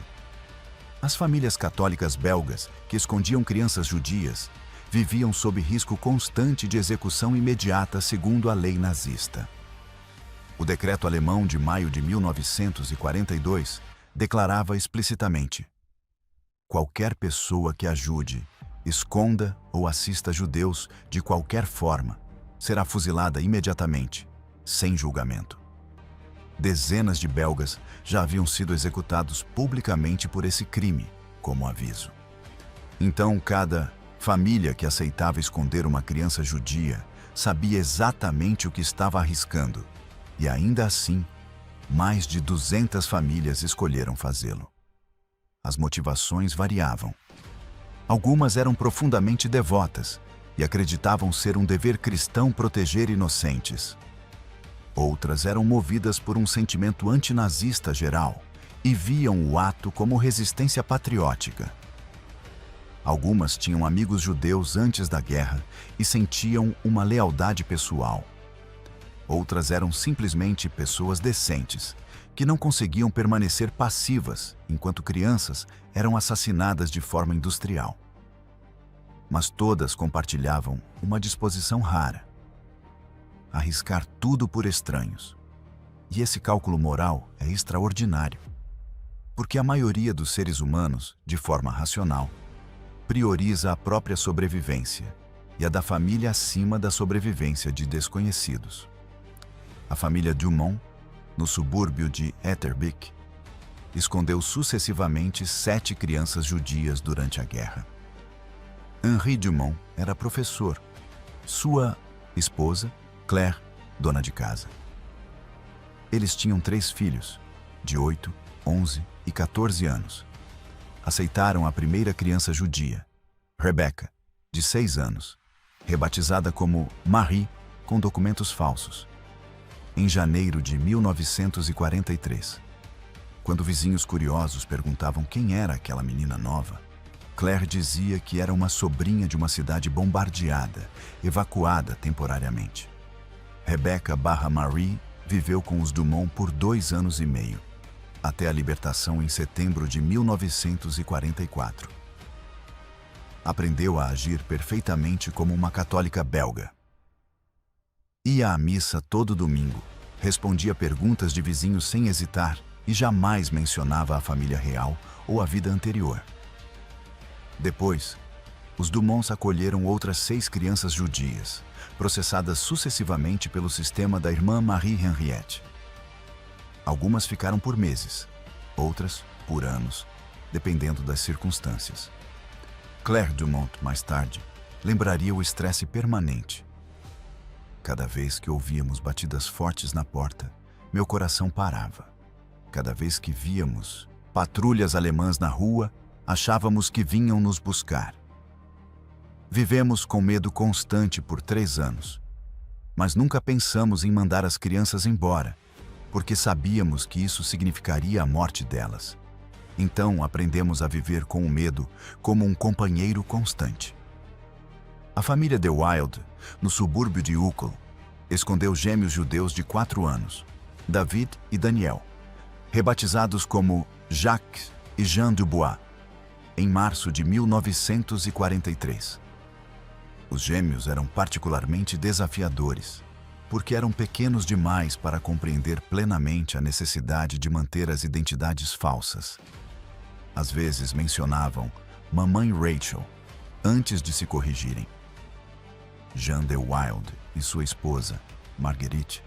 As famílias católicas belgas que escondiam crianças judias viviam sob risco constante de execução imediata segundo a lei nazista. O decreto alemão de maio de 1942 declarava explicitamente: qualquer pessoa que ajude, esconda ou assista judeus de qualquer forma será fuzilada imediatamente, sem julgamento. Dezenas de belgas já haviam sido executados publicamente por esse crime, como aviso. Então, cada família que aceitava esconder uma criança judia sabia exatamente o que estava arriscando, e ainda assim, mais de 200 famílias escolheram fazê-lo. As motivações variavam. Algumas eram profundamente devotas e acreditavam ser um dever cristão proteger inocentes. Outras eram movidas por um sentimento antinazista geral e viam o ato como resistência patriótica. Algumas tinham amigos judeus antes da guerra e sentiam uma lealdade pessoal. Outras eram simplesmente pessoas decentes, que não conseguiam permanecer passivas enquanto crianças eram assassinadas de forma industrial. Mas todas compartilhavam uma disposição rara: arriscar tudo por estranhos. E esse cálculo moral é extraordinário, porque a maioria dos seres humanos, de forma racional, prioriza a própria sobrevivência e a da família acima da sobrevivência de desconhecidos. A família Dumont, no subúrbio de Etterbeek, escondeu sucessivamente 7 crianças judias durante a guerra. Henri Dumont era professor. Sua esposa, Claire, dona de casa. Eles tinham 3 filhos, de 8, 11 e 14 anos. Aceitaram a primeira criança judia, Rebecca, de 6 anos, rebatizada como Marie, com documentos falsos, em janeiro de 1943. Quando vizinhos curiosos perguntavam quem era aquela menina nova, Claire dizia que era uma sobrinha de uma cidade bombardeada, evacuada temporariamente. Rebecca/Marie viveu com os Dumont por 2 anos e meio, até a libertação em setembro de 1944. Aprendeu a agir perfeitamente como uma católica belga. Ia à missa todo domingo, respondia perguntas de vizinhos sem hesitar e jamais mencionava a família real ou a vida anterior. Depois, os Dumonts acolheram outras 6 crianças judias, processadas sucessivamente pelo sistema da irmã Marie Henriette. Algumas ficaram por meses, outras por anos, dependendo das circunstâncias. Claire Dumont, mais tarde, lembraria o estresse permanente. Cada vez que ouvíamos batidas fortes na porta, meu coração parava. Cada vez que víamos patrulhas alemãs na rua, achávamos que vinham nos buscar. Vivemos com medo constante por 3 anos, mas nunca pensamos em mandar as crianças embora, porque sabíamos que isso significaria a morte delas. Então aprendemos a viver com o medo como um companheiro constante. A família de Wild, no subúrbio de Uccle, escondeu gêmeos judeus de 4 anos, David e Daniel, rebatizados como Jacques e Jean Dubois, em março de 1943. Os gêmeos eram particularmente desafiadores, porque eram pequenos demais para compreender plenamente a necessidade de manter as identidades falsas. Às vezes mencionavam Mamãe Rachel antes de se corrigirem. Jean de Wild e sua esposa, Marguerite,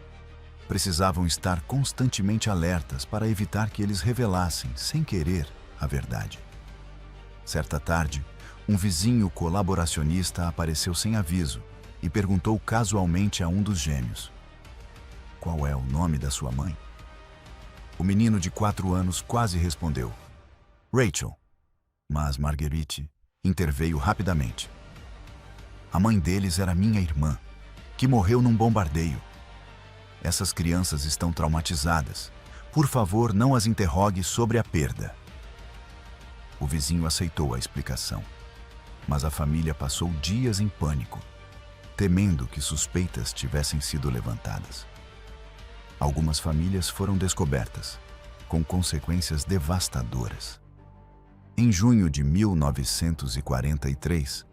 precisavam estar constantemente alertas para evitar que eles revelassem, sem querer, a verdade. Certa tarde, um vizinho colaboracionista apareceu sem aviso e perguntou casualmente a um dos gêmeos: "Qual é o nome da sua mãe?" O menino de 4 anos quase respondeu: "Rachel." Mas Marguerite interveio rapidamente. "A mãe deles era minha irmã, que morreu num bombardeio. Essas crianças estão traumatizadas. Por favor, não as interrogue sobre a perda." O vizinho aceitou a explicação, mas a família passou dias em pânico, temendo que suspeitas tivessem sido levantadas. Algumas famílias foram descobertas, com consequências devastadoras. Em junho de 1943,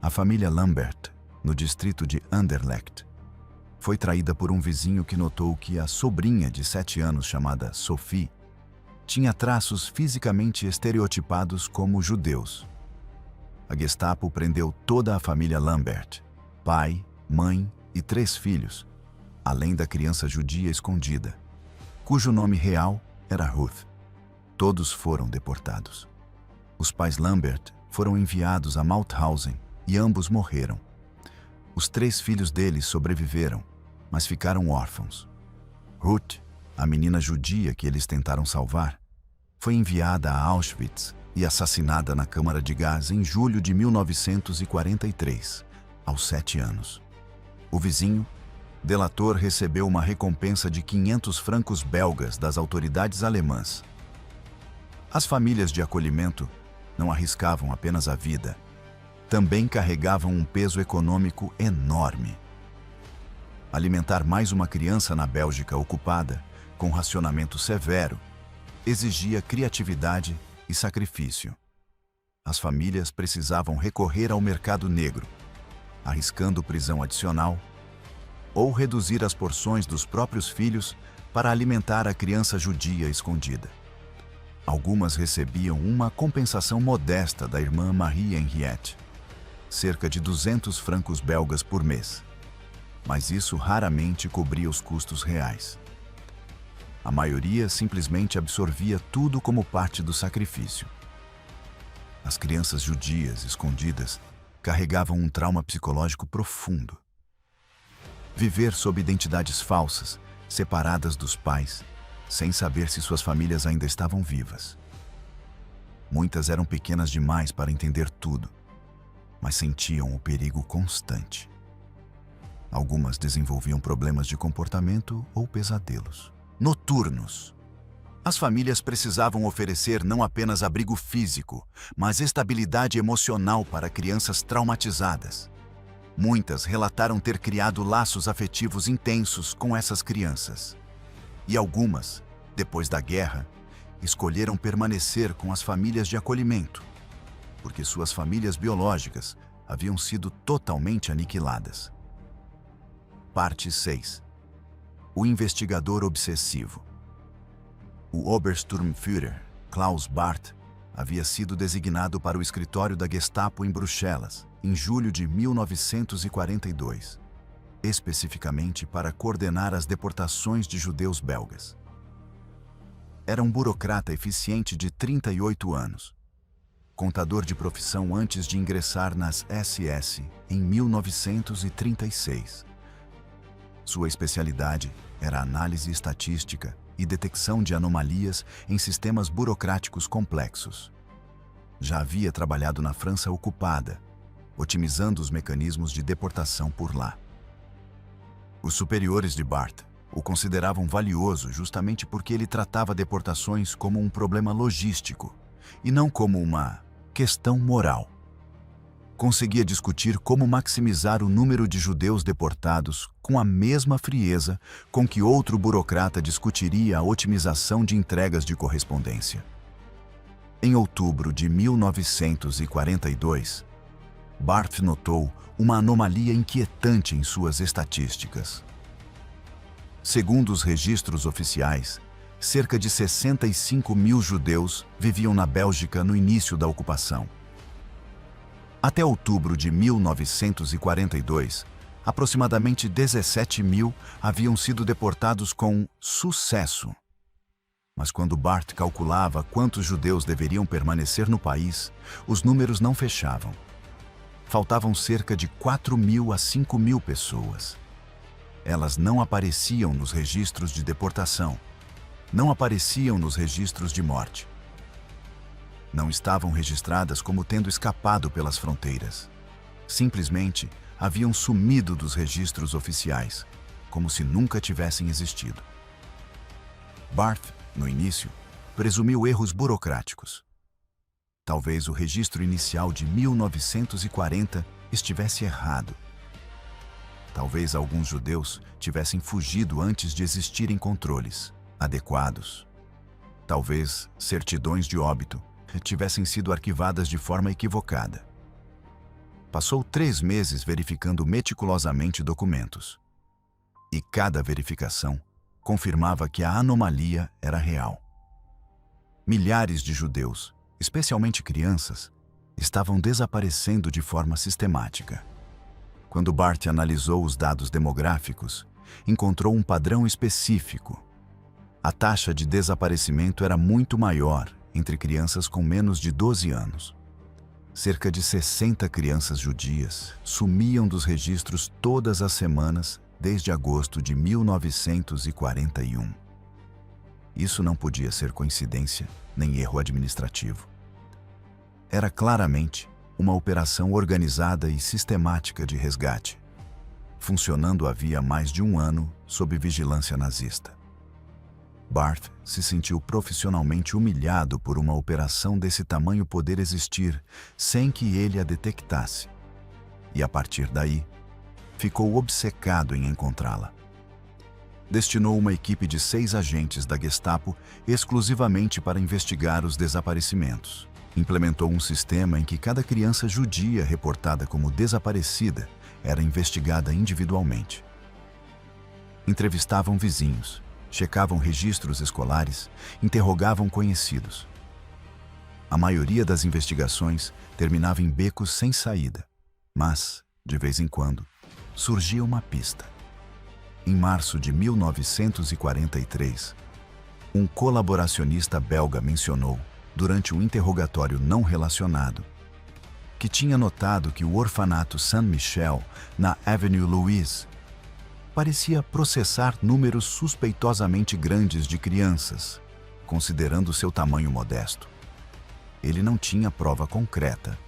a família Lambert, no distrito de Anderlecht, foi traída por um vizinho que notou que a sobrinha de 7 anos, chamada Sophie, tinha traços fisicamente estereotipados como judeus. A Gestapo prendeu toda a família Lambert, pai, mãe e 3 filhos, além da criança judia escondida, cujo nome real era Ruth. Todos foram deportados. Os pais Lambert foram enviados a Mauthausen e ambos morreram. Os 3 filhos deles sobreviveram, mas ficaram órfãos. Ruth, a menina judia que eles tentaram salvar, foi enviada a Auschwitz e assassinada na câmara de gás em julho de 1943, aos 7 anos. O vizinho, delator, recebeu uma recompensa de 500 francos belgas das autoridades alemãs. As famílias de acolhimento não arriscavam apenas a vida, também carregavam um peso econômico enorme. Alimentar mais uma criança na Bélgica ocupada, com racionamento severo, exigia criatividade e sacrifício. As famílias precisavam recorrer ao mercado negro, arriscando prisão adicional, ou reduzir as porções dos próprios filhos para alimentar a criança judia escondida. Algumas recebiam uma compensação modesta da irmã Marie Henriette, cerca de 200 francos belgas por mês, mas isso raramente cobria os custos reais. A maioria simplesmente absorvia tudo como parte do sacrifício. As crianças judias escondidas carregavam um trauma psicológico profundo. Viver sob identidades falsas, separadas dos pais, sem saber se suas famílias ainda estavam vivas. Muitas eram pequenas demais para entender tudo, mas sentiam o perigo constante. Algumas desenvolviam problemas de comportamento ou pesadelos noturnos. As famílias precisavam oferecer não apenas abrigo físico, mas estabilidade emocional para crianças traumatizadas. Muitas relataram ter criado laços afetivos intensos com essas crianças. E algumas, depois da guerra, escolheram permanecer com as famílias de acolhimento, porque suas famílias biológicas haviam sido totalmente aniquiladas. Parte 6. O investigador obsessivo. O Obersturmführer, Klaus Barth, havia sido designado para o escritório da Gestapo em Bruxelas, em julho de 1942, especificamente para coordenar as deportações de judeus belgas. Era um burocrata eficiente de 38 anos, contador de profissão antes de ingressar nas SS em 1936. Sua especialidade era análise estatística e detecção de anomalias em sistemas burocráticos complexos. Já havia trabalhado na França ocupada, otimizando os mecanismos de deportação por lá. Os superiores de Barth o consideravam valioso justamente porque ele tratava deportações como um problema logístico e não como uma questão moral. Conseguia discutir como maximizar o número de judeus deportados com a mesma frieza com que outro burocrata discutiria a otimização de entregas de correspondência. Em outubro de 1942, Barth notou uma anomalia inquietante em suas estatísticas. Segundo os registros oficiais, cerca de 65 mil judeus viviam na Bélgica no início da ocupação. Até outubro de 1942, aproximadamente 17 mil haviam sido deportados com sucesso. Mas quando Barth calculava quantos judeus deveriam permanecer no país, os números não fechavam. Faltavam cerca de 4.000 a 5.000 pessoas. Elas não apareciam nos registros de deportação, não apareciam nos registros de morte. Não estavam registradas como tendo escapado pelas fronteiras. Simplesmente haviam sumido dos registros oficiais, como se nunca tivessem existido. Barth, no início, presumiu erros burocráticos. Talvez o registro inicial de 1940 estivesse errado. Talvez alguns judeus tivessem fugido antes de existirem controles adequados. Talvez certidões de óbito tivessem sido arquivadas de forma equivocada. Passou 3 meses verificando meticulosamente documentos. E cada verificação confirmava que a anomalia era real. Milhares de judeus, especialmente crianças, estavam desaparecendo de forma sistemática. Quando Barth analisou os dados demográficos, encontrou um padrão específico. A taxa de desaparecimento era muito maior entre crianças com menos de 12 anos. Cerca de 60 crianças judias sumiam dos registros todas as semanas desde agosto de 1941. Isso não podia ser coincidência nem erro administrativo. Era claramente uma operação organizada e sistemática de resgate, funcionando havia mais de 1 ano sob vigilância nazista. Barth se sentiu profissionalmente humilhado por uma operação desse tamanho poder existir sem que ele a detectasse. E a partir daí, ficou obcecado em encontrá-la. Destinou uma equipe de 6 agentes da Gestapo exclusivamente para investigar os desaparecimentos. Implementou um sistema em que cada criança judia reportada como desaparecida era investigada individualmente. Entrevistavam vizinhos, checavam registros escolares, interrogavam conhecidos. A maioria das investigações terminava em becos sem saída, mas, de vez em quando, surgia uma pista. Em março de 1943, um colaboracionista belga mencionou, durante um interrogatório não relacionado, que tinha notado que o orfanato Saint-Michel, na Avenue Louise, parecia processar números suspeitosamente grandes de crianças, considerando seu tamanho modesto. Ele não tinha prova concreta,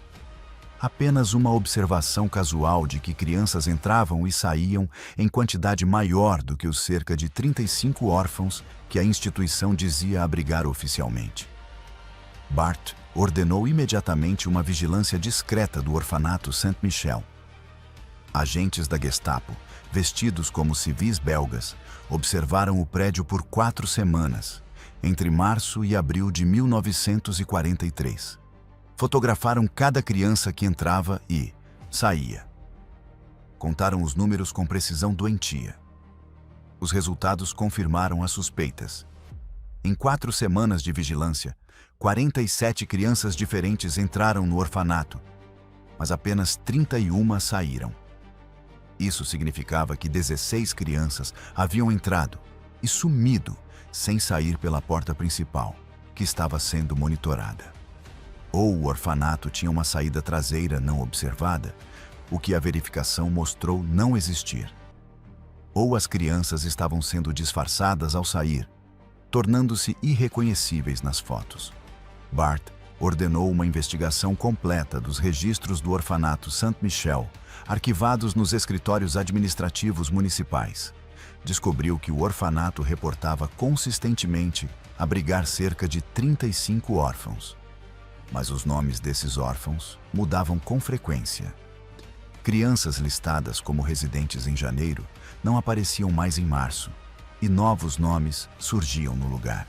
apenas uma observação casual de que crianças entravam e saíam em quantidade maior do que os cerca de 35 órfãos que a instituição dizia abrigar oficialmente. Barth ordenou imediatamente uma vigilância discreta do orfanato Saint-Michel. Agentes da Gestapo, vestidos como civis belgas, observaram o prédio por 4 semanas, entre março e abril de 1943. Fotografaram cada criança que entrava e saía. Contaram os números com precisão doentia. Os resultados confirmaram as suspeitas. Em 4 semanas de vigilância, 47 crianças diferentes entraram no orfanato, mas apenas 31 saíram. Isso significava que 16 crianças haviam entrado e sumido sem sair pela porta principal, que estava sendo monitorada. Ou o orfanato tinha uma saída traseira não observada, o que a verificação mostrou não existir. Ou as crianças estavam sendo disfarçadas ao sair, tornando-se irreconhecíveis nas fotos. Bart ordenou uma investigação completa dos registros do orfanato Saint-Michel, arquivados nos escritórios administrativos municipais. Descobriu que o orfanato reportava consistentemente abrigar cerca de 35 órfãos. Mas os nomes desses órfãos mudavam com frequência. Crianças listadas como residentes em janeiro não apareciam mais em março, e novos nomes surgiam no lugar.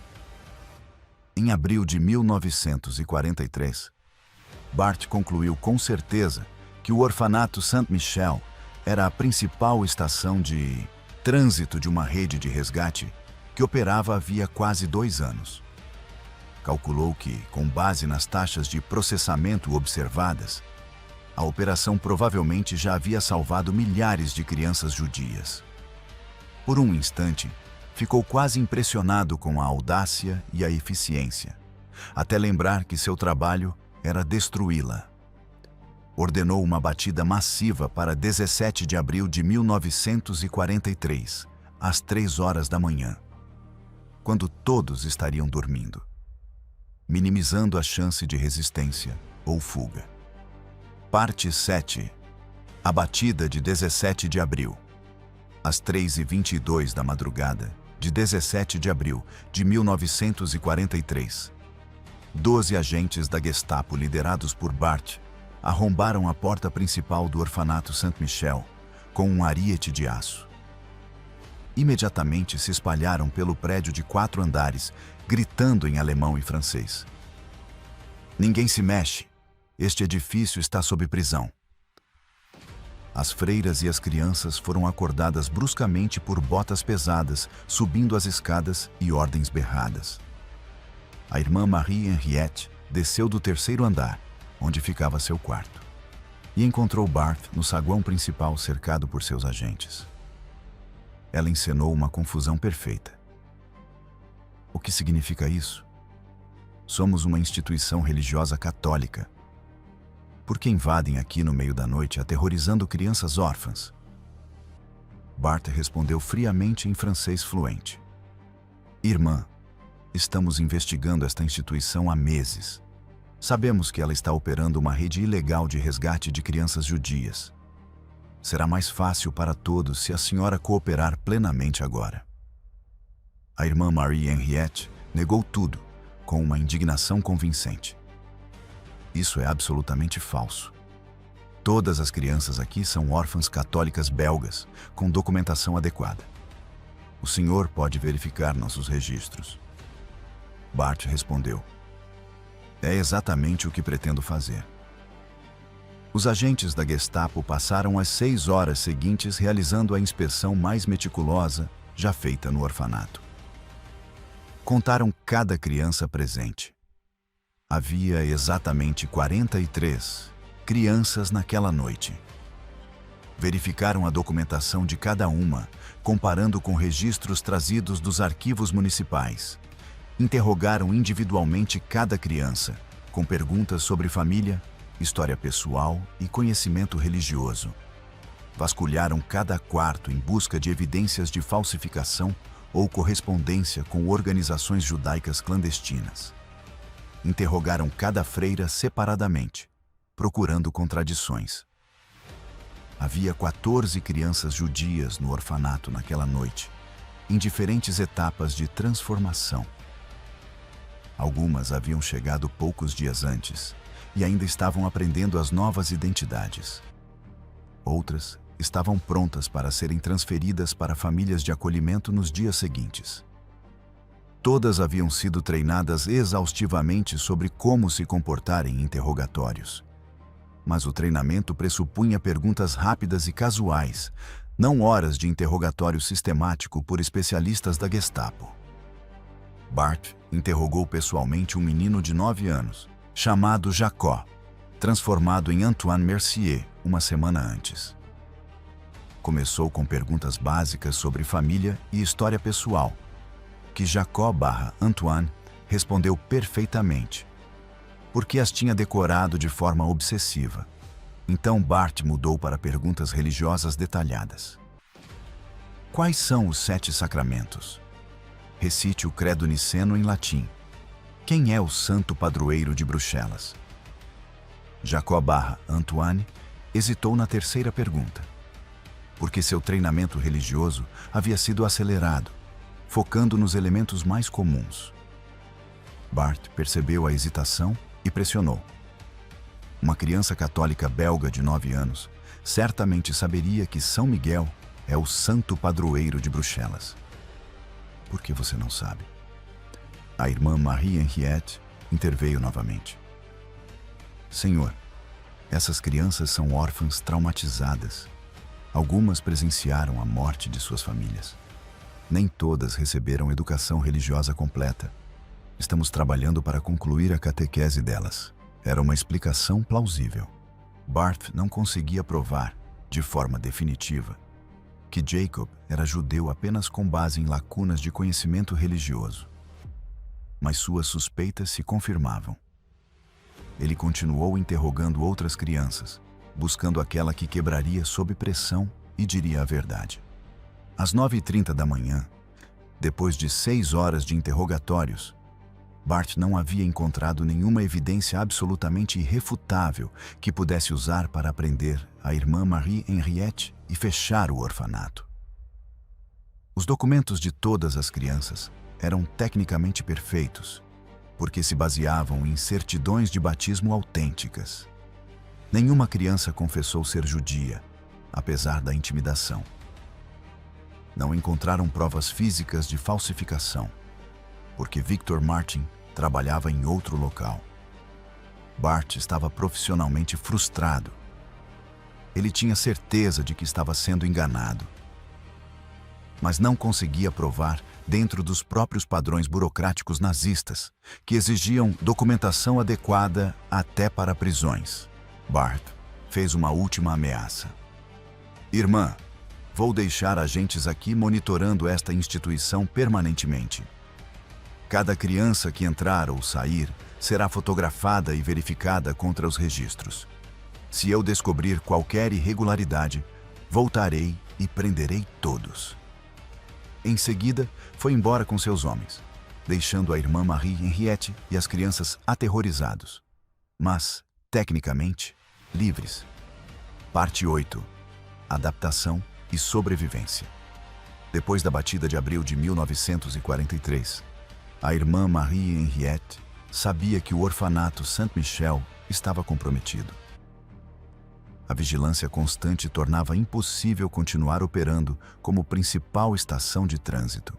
Em abril de 1943, Bart concluiu com certeza que o orfanato Saint-Michel era a principal estação de trânsito de uma rede de resgate que operava havia quase 2 anos. Calculou que, com base nas taxas de processamento observadas, a operação provavelmente já havia salvado milhares de crianças judias. Por um instante, ficou quase impressionado com a audácia e a eficiência, até lembrar que seu trabalho era destruí-la. Ordenou uma batida massiva para 17 de abril de 1943, às 3 horas da manhã, quando todos estariam dormindo, minimizando a chance de resistência ou fuga. Parte 7. A batida de 17 de abril. Às 3h22 da madrugada de 17 de abril de 1943, 12 agentes da Gestapo liderados por Bart arrombaram a porta principal do orfanato Saint-Michel com um ariete de aço. Imediatamente se espalharam pelo prédio de 4 andares, gritando em alemão e francês: "Ninguém se mexe! Este edifício está sob prisão." As freiras e as crianças foram acordadas bruscamente por botas pesadas, subindo as escadas e ordens berradas. A irmã Marie Henriette desceu do 3º andar, onde ficava seu quarto, e encontrou Bart no saguão principal cercado por seus agentes. Ela encenou uma confusão perfeita. O que significa isso? Somos uma instituição religiosa católica. Por que invadem aqui no meio da noite, aterrorizando crianças órfãs? Bart respondeu friamente em francês fluente: "Irmã, estamos investigando esta instituição há meses. Sabemos que ela está operando uma rede ilegal de resgate de crianças judias. Será mais fácil para todos se a senhora cooperar plenamente agora." A irmã Marie Henriette negou tudo, com uma indignação convincente. "Isso é absolutamente falso. Todas as crianças aqui são órfãs católicas belgas, com documentação adequada. O senhor pode verificar nossos registros." Bart respondeu: "É exatamente o que pretendo fazer." Os agentes da Gestapo passaram as 6 horas seguintes realizando a inspeção mais meticulosa já feita no orfanato. Contaram cada criança presente. Havia exatamente 43 crianças naquela noite. Verificaram a documentação de cada uma, comparando com registros trazidos dos arquivos municipais. Interrogaram individualmente cada criança, com perguntas sobre família, história pessoal e conhecimento religioso. Vasculharam cada quarto em busca de evidências de falsificação ou correspondência com organizações judaicas clandestinas. Interrogaram cada freira separadamente, procurando contradições. Havia 14 crianças judias no orfanato naquela noite, em diferentes etapas de transformação. Algumas haviam chegado poucos dias antes e ainda estavam aprendendo as novas identidades. Outras estavam prontas para serem transferidas para famílias de acolhimento nos dias seguintes. Todas haviam sido treinadas exaustivamente sobre como se comportar em interrogatórios. Mas o treinamento pressupunha perguntas rápidas e casuais, não horas de interrogatório sistemático por especialistas da Gestapo. Bart interrogou pessoalmente um menino de 9 anos, chamado Jacó, transformado em Antoine Mercier uma semana antes. Começou com perguntas básicas sobre família e história pessoal, que Jacó/Antoine respondeu perfeitamente, porque as tinha decorado de forma obsessiva. Então Bart mudou para perguntas religiosas detalhadas. Quais são os 7 sacramentos? Recite o credo niceno em latim. Quem é o santo padroeiro de Bruxelas? Jacó/Antoine hesitou na terceira pergunta, porque seu treinamento religioso havia sido acelerado, focando nos elementos mais comuns. Bart percebeu a hesitação e pressionou. Uma criança católica belga de 9 anos certamente saberia que São Miguel é o santo padroeiro de Bruxelas. Por que você não sabe? A irmã Marie-Henriette interveio novamente. Senhor, essas crianças são órfãs traumatizadas. Algumas presenciaram a morte de suas famílias. Nem todas receberam educação religiosa completa. Estamos trabalhando para concluir a catequese delas. Era uma explicação plausível. Bart não conseguia provar, de forma definitiva, que Jacob era judeu apenas com base em lacunas de conhecimento religioso. Mas suas suspeitas se confirmavam. Ele continuou interrogando outras crianças, buscando aquela que quebraria sob pressão e diria a verdade. Às 9h30 da manhã, depois de 6 horas de interrogatórios, Bart não havia encontrado nenhuma evidência absolutamente irrefutável que pudesse usar para prender a irmã Marie-Henriette e fechar o orfanato. Os documentos de todas as crianças eram tecnicamente perfeitos, porque se baseavam em certidões de batismo autênticas. Nenhuma criança confessou ser judia, apesar da intimidação. Não encontraram provas físicas de falsificação, porque Victor Martin trabalhava em outro local. Bart estava profissionalmente frustrado. Ele tinha certeza de que estava sendo enganado, mas não conseguia provar dentro dos próprios padrões burocráticos nazistas, que exigiam documentação adequada até para prisões. Bart fez uma última ameaça. Irmã, vou deixar agentes aqui monitorando esta instituição permanentemente. Cada criança que entrar ou sair será fotografada e verificada contra os registros. Se eu descobrir qualquer irregularidade, voltarei e prenderei todos. Em seguida, foi embora com seus homens, deixando a irmã Marie-Henriette e as crianças aterrorizados, mas, tecnicamente, livres. Parte 8. Adaptação e sobrevivência. Depois da batida de abril de 1943, a irmã Marie-Henriette sabia que o orfanato Saint-Michel estava comprometido. A vigilância constante tornava impossível continuar operando como principal estação de trânsito.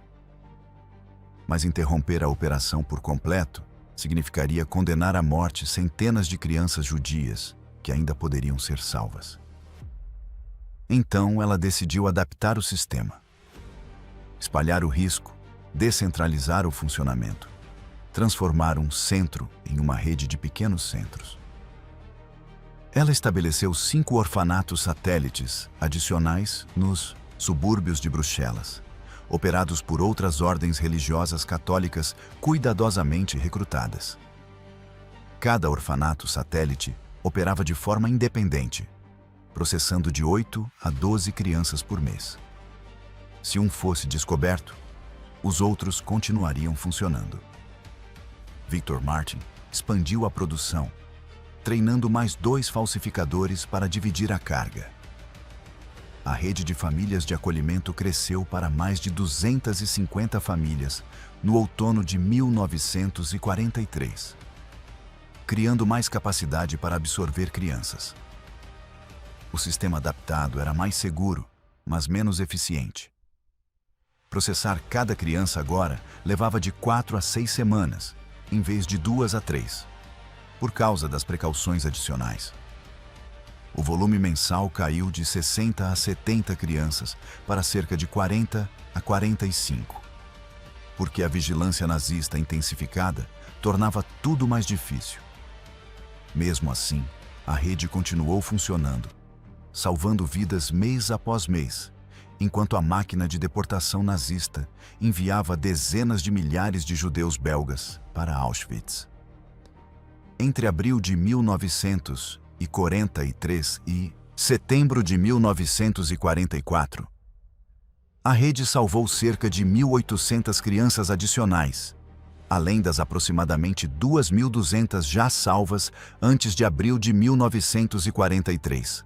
Mas interromper a operação por completo significaria condenar à morte centenas de crianças judias que ainda poderiam ser salvas. Então ela decidiu adaptar o sistema. Espalhar o risco, descentralizar o funcionamento, transformar um centro em uma rede de pequenos centros. Ela estabeleceu 5 orfanatos satélites adicionais nos subúrbios de Bruxelas, operados por outras ordens religiosas católicas cuidadosamente recrutadas. Cada orfanato satélite operava de forma independente, processando de 8 a 12 crianças por mês. Se um fosse descoberto, os outros continuariam funcionando. Victor Martin expandiu a produção, treinando mais 2 falsificadores para dividir a carga. A rede de famílias de acolhimento cresceu para mais de 250 famílias no outono de 1943, criando mais capacidade para absorver crianças. O sistema adaptado era mais seguro, mas menos eficiente. Processar cada criança agora levava de 4 a 6 semanas, em vez de 2 a 3, por causa das precauções adicionais. O volume mensal caiu de 60 a 70 crianças para cerca de 40 a 45, porque a vigilância nazista intensificada tornava tudo mais difícil. Mesmo assim, a rede continuou funcionando, salvando vidas mês após mês, enquanto a máquina de deportação nazista enviava dezenas de milhares de judeus belgas para Auschwitz. Entre abril de 1943 e setembro de 1944, a rede salvou cerca de 1.800 crianças adicionais, além das aproximadamente 2.200 já salvas antes de abril de 1943.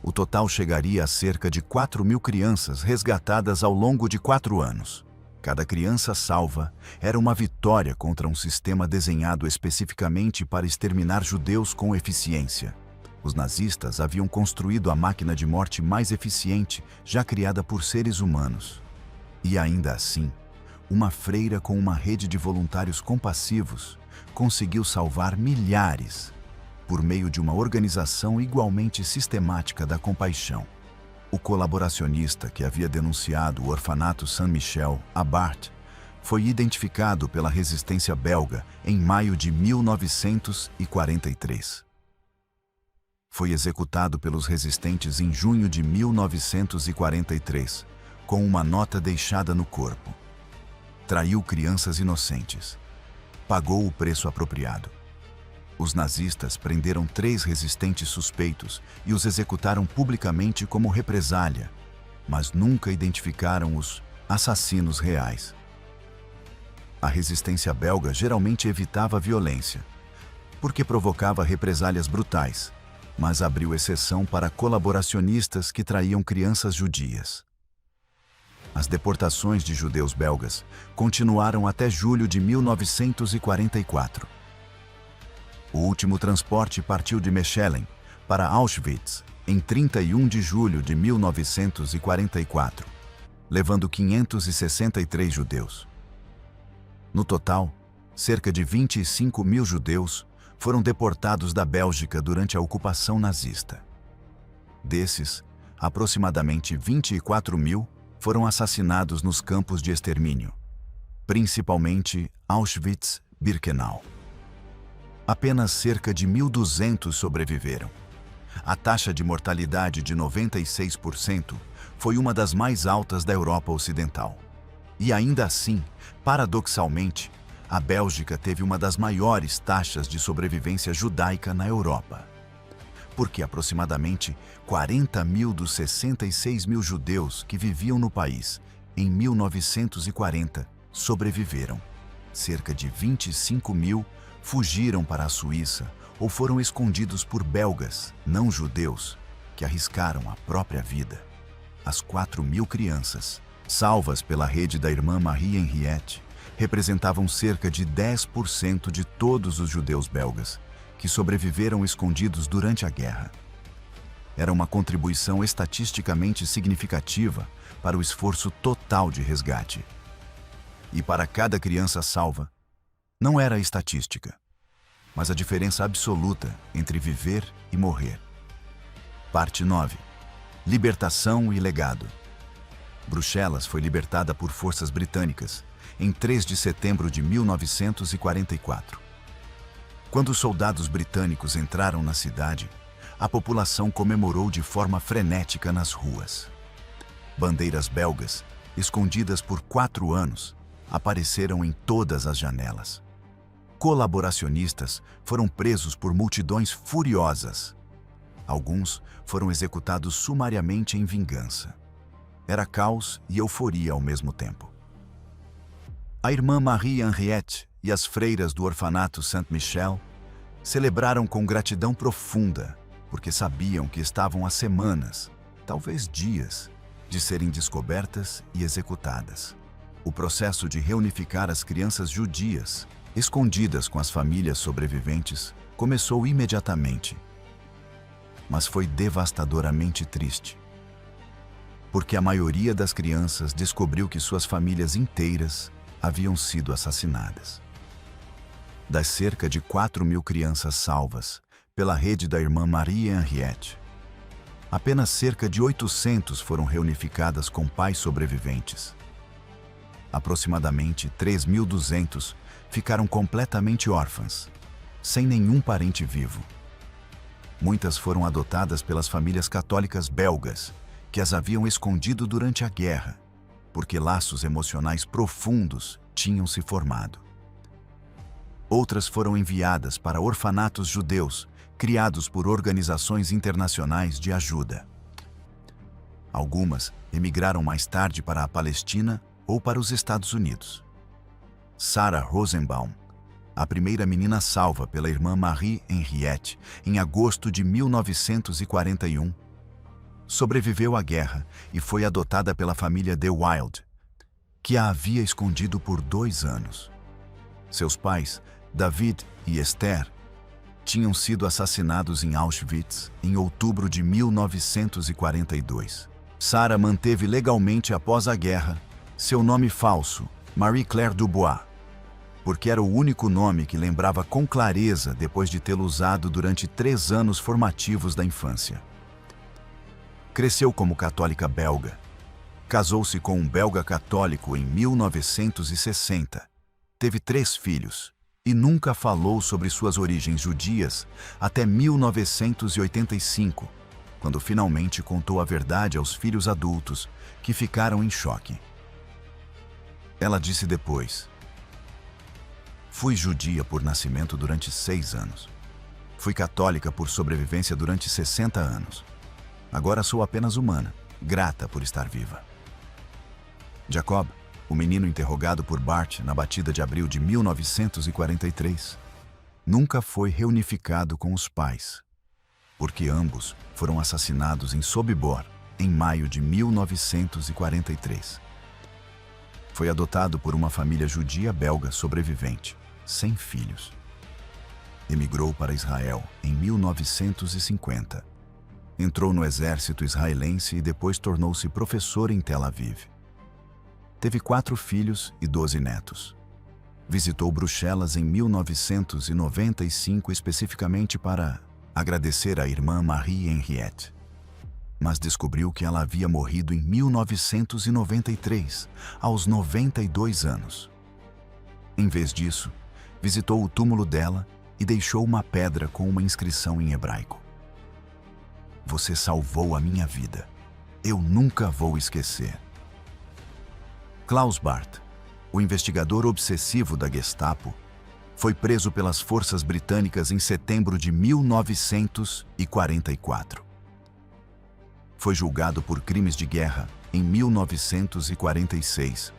O total chegaria a cerca de 4.000 crianças resgatadas ao longo de 4 anos. Cada criança salva era uma vitória contra um sistema desenhado especificamente para exterminar judeus com eficiência. Os nazistas haviam construído a máquina de morte mais eficiente já criada por seres humanos. E ainda assim, uma freira com uma rede de voluntários compassivos conseguiu salvar milhares por meio de uma organização igualmente sistemática da compaixão. O colaboracionista que havia denunciado o orfanato Saint-Michel, Abarth, foi identificado pela resistência belga em maio de 1943. Foi executado pelos resistentes em junho de 1943, com uma nota deixada no corpo. Traiu crianças inocentes. Pagou o preço apropriado. Os nazistas prenderam 3 resistentes suspeitos e os executaram publicamente como represália, mas nunca identificaram os assassinos reais. A resistência belga geralmente evitava a violência, porque provocava represálias brutais, mas abriu exceção para colaboracionistas que traíam crianças judias. As deportações de judeus belgas continuaram até julho de 1944. O último transporte partiu de Mechelen para Auschwitz em 31 de julho de 1944, levando 563 judeus. No total, cerca de 25.000 judeus foram deportados da Bélgica durante a ocupação nazista. Desses, aproximadamente 24.000 foram assassinados nos campos de extermínio, principalmente Auschwitz-Birkenau. Apenas cerca de 1.200 sobreviveram. A taxa de mortalidade de 96% foi uma das mais altas da Europa Ocidental. E ainda assim, paradoxalmente, a Bélgica teve uma das maiores taxas de sobrevivência judaica na Europa, porque aproximadamente 40.000 dos 66.000 judeus que viviam no país em 1940 sobreviveram. Cerca de 25.000 fugiram para a Suíça ou foram escondidos por belgas não judeus que arriscaram a própria vida. As 4.000 crianças, salvas pela rede da irmã Marie Henriette, representavam cerca de 10% de todos os judeus belgas que sobreviveram escondidos durante a guerra. Era uma contribuição estatisticamente significativa para o esforço total de resgate. E para cada criança salva, não era a estatística, mas a diferença absoluta entre viver e morrer. Parte 9. Libertação e legado. Bruxelas foi libertada por forças britânicas em 3 de setembro de 1944. Quando os soldados britânicos entraram na cidade, a população comemorou de forma frenética nas ruas. Bandeiras belgas, escondidas por 4 anos, apareceram em todas as janelas. Colaboracionistas foram presos por multidões furiosas. Alguns foram executados sumariamente em vingança. Era caos e euforia ao mesmo tempo. A irmã Marie Henriette e as freiras do orfanato Saint-Michel celebraram com gratidão profunda, porque sabiam que estavam há semanas, talvez dias, de serem descobertas e executadas. O processo de reunificar as crianças judias, escondidas com as famílias sobreviventes, começou imediatamente. mas foi devastadoramente triste. Porque a maioria das crianças descobriu que suas famílias inteiras haviam sido assassinadas. Das cerca de 4.000 crianças salvas pela rede da irmã Marie Henriette, apenas cerca de 800 foram reunificadas com pais sobreviventes. Aproximadamente 3.200 ficaram completamente órfãs, sem nenhum parente vivo. Muitas foram adotadas pelas famílias católicas belgas, que as haviam escondido durante a guerra, porque laços emocionais profundos tinham se formado. Outras foram enviadas para orfanatos judeus, criados por organizações internacionais de ajuda. Algumas emigraram mais tarde para a Palestina ou para os Estados Unidos. Sarah Rosenbaum, a primeira menina salva pela irmã Marie Henriette em agosto de 1941, sobreviveu à guerra e foi adotada pela família De Wilde, que a havia escondido por 2 anos. Seus pais, David e Esther, tinham sido assassinados em Auschwitz em outubro de 1942. Sarah manteve legalmente após a guerra seu nome falso, Marie-Claire Dubois, porque era o único nome que lembrava com clareza depois de tê-lo usado durante 3 anos formativos da infância. Cresceu como católica belga. Casou-se com um belga católico em 1960. Teve 3 filhos e nunca falou sobre suas origens judias até 1985, quando finalmente contou a verdade aos filhos adultos, que ficaram em choque. Ela disse depois: "Fui judia por nascimento durante 6 anos. Fui católica por sobrevivência durante 60 anos. Agora sou apenas humana, grata por estar viva." Jacob, o menino interrogado por Bart na batida de abril de 1943, nunca foi reunificado com os pais, porque ambos foram assassinados em Sobibor em maio de 1943. Foi adotado por uma família judia belga sobrevivente, sem filhos. Emigrou para Israel em 1950. Entrou no exército israelense e depois tornou-se professor em Tel Aviv. Teve 4 filhos e 12 netos. Visitou Bruxelas em 1995 especificamente para agradecer à irmã Marie Henriette, mas descobriu que ela havia morrido em 1993, aos 92 anos. Em vez disso, visitou o túmulo dela e deixou uma pedra com uma inscrição em hebraico: "Você salvou a minha vida. Eu nunca vou esquecer." Klaus Bart, o investigador obsessivo da Gestapo, foi preso pelas forças britânicas em setembro de 1944. Foi julgado por crimes de guerra em 1946,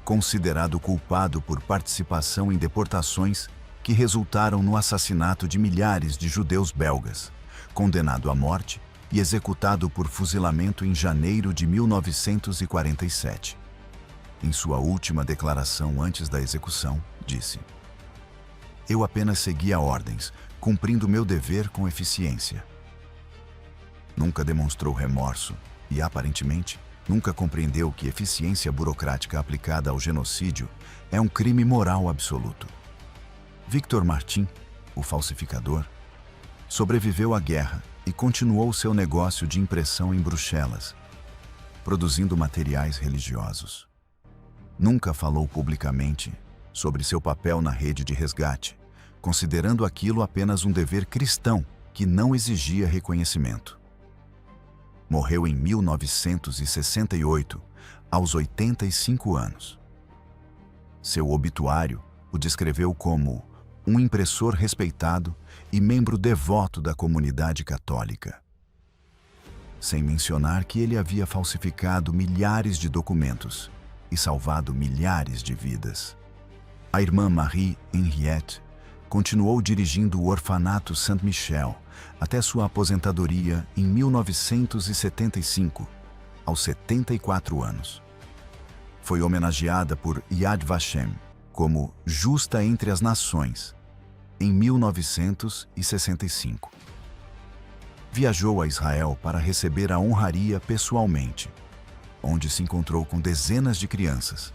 considerado culpado por participação em deportações que resultaram no assassinato de milhares de judeus belgas, condenado à morte e executado por fuzilamento em janeiro de 1947. Em sua última declaração antes da execução, disse: "Eu apenas seguia ordens, cumprindo meu dever com eficiência." Nunca demonstrou remorso e, aparentemente, nunca compreendeu que eficiência burocrática aplicada ao genocídio é um crime moral absoluto. Victor Martin, o falsificador, sobreviveu à guerra e continuou seu negócio de impressão em Bruxelas, produzindo materiais religiosos. Nunca falou publicamente sobre seu papel na rede de resgate, considerando aquilo apenas um dever cristão que não exigia reconhecimento. Morreu em 1968, aos 85 anos. Seu obituário o descreveu como um impressor respeitado e membro devoto da comunidade católica, sem mencionar que ele havia falsificado milhares de documentos e salvado milhares de vidas. A irmã Marie Henriette continuou dirigindo o orfanato Saint-Michel até sua aposentadoria em 1975, aos 74 anos. Foi homenageada por Yad Vashem como Justa entre as Nações, em 1965. viajou a Israel para receber a honraria pessoalmente, onde se encontrou com dezenas de crianças,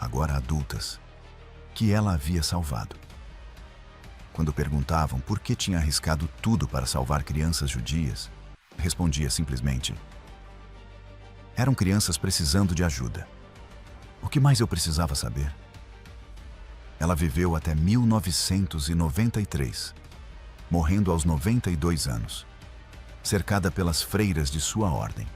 agora adultas, que ela havia salvado. Quando perguntavam por que tinha arriscado tudo para salvar crianças judias, respondia simplesmente: eram crianças precisando de ajuda. O que mais eu precisava saber? Ela viveu até 1993, morrendo aos 92 anos, cercada pelas freiras de sua ordem.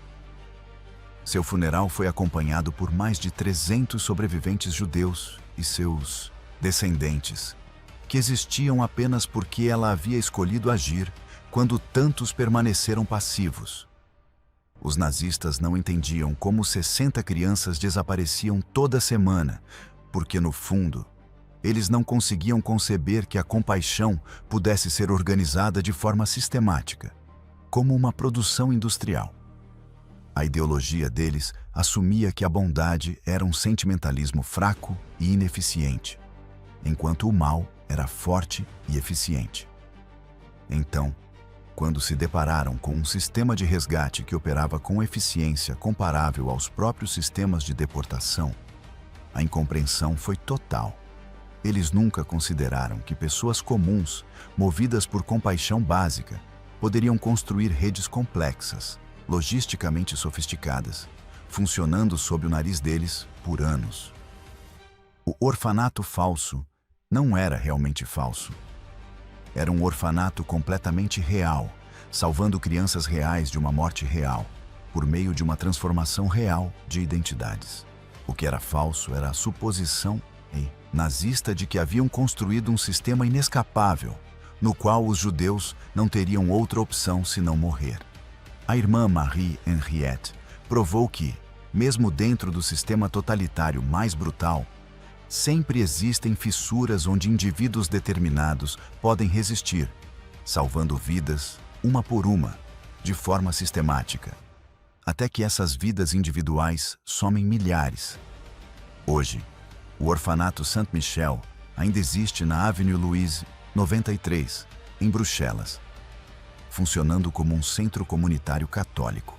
Seu funeral foi acompanhado por mais de 300 sobreviventes judeus e seus descendentes, que existiam apenas porque ela havia escolhido agir quando tantos permaneceram passivos. Os nazistas não entendiam como 60 crianças desapareciam toda semana, porque, no fundo, eles não conseguiam conceber que a compaixão pudesse ser organizada de forma sistemática, como uma produção industrial. A ideologia deles assumia que a bondade era um sentimentalismo fraco e ineficiente, enquanto o mal era forte e eficiente. Então, quando se depararam com um sistema de resgate que operava com eficiência comparável aos próprios sistemas de deportação, a incompreensão foi total. Eles nunca consideraram que pessoas comuns, movidas por compaixão básica, poderiam construir redes complexas, logisticamente sofisticadas, funcionando sob o nariz deles por anos. O orfanato falso não era realmente falso. Era um orfanato completamente real, salvando crianças reais de uma morte real, por meio de uma transformação real de identidades. O que era falso era a suposição nazista de que haviam construído um sistema inescapável, no qual os judeus não teriam outra opção senão morrer. A irmã Marie Henriette provou que, mesmo dentro do sistema totalitário mais brutal, sempre existem fissuras onde indivíduos determinados podem resistir, salvando vidas, uma por uma, de forma sistemática, até que essas vidas individuais somem milhares. Hoje, o orfanato Saint-Michel ainda existe na Avenue Louise 93, em Bruxelas, funcionando como um centro comunitário católico.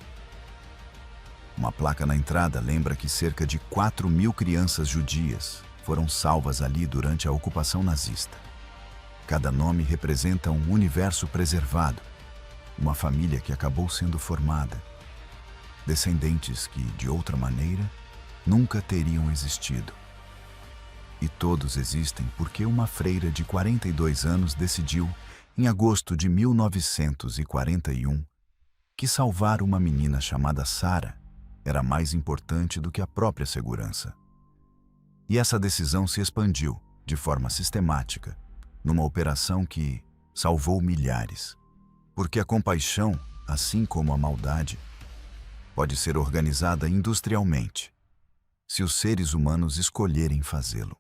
Uma placa na entrada lembra que cerca de 4.000 crianças judias foram salvas ali durante a ocupação nazista. Cada nome representa um universo preservado, uma família que acabou sendo formada, descendentes que, de outra maneira, nunca teriam existido. E todos existem porque uma freira de 42 anos decidiu, em agosto de 1941, que salvar uma menina chamada Sarah era mais importante do que a própria segurança. E essa decisão se expandiu, de forma sistemática, numa operação que salvou milhares. Porque a compaixão, assim como a maldade, pode ser organizada industrialmente, se os seres humanos escolherem fazê-lo.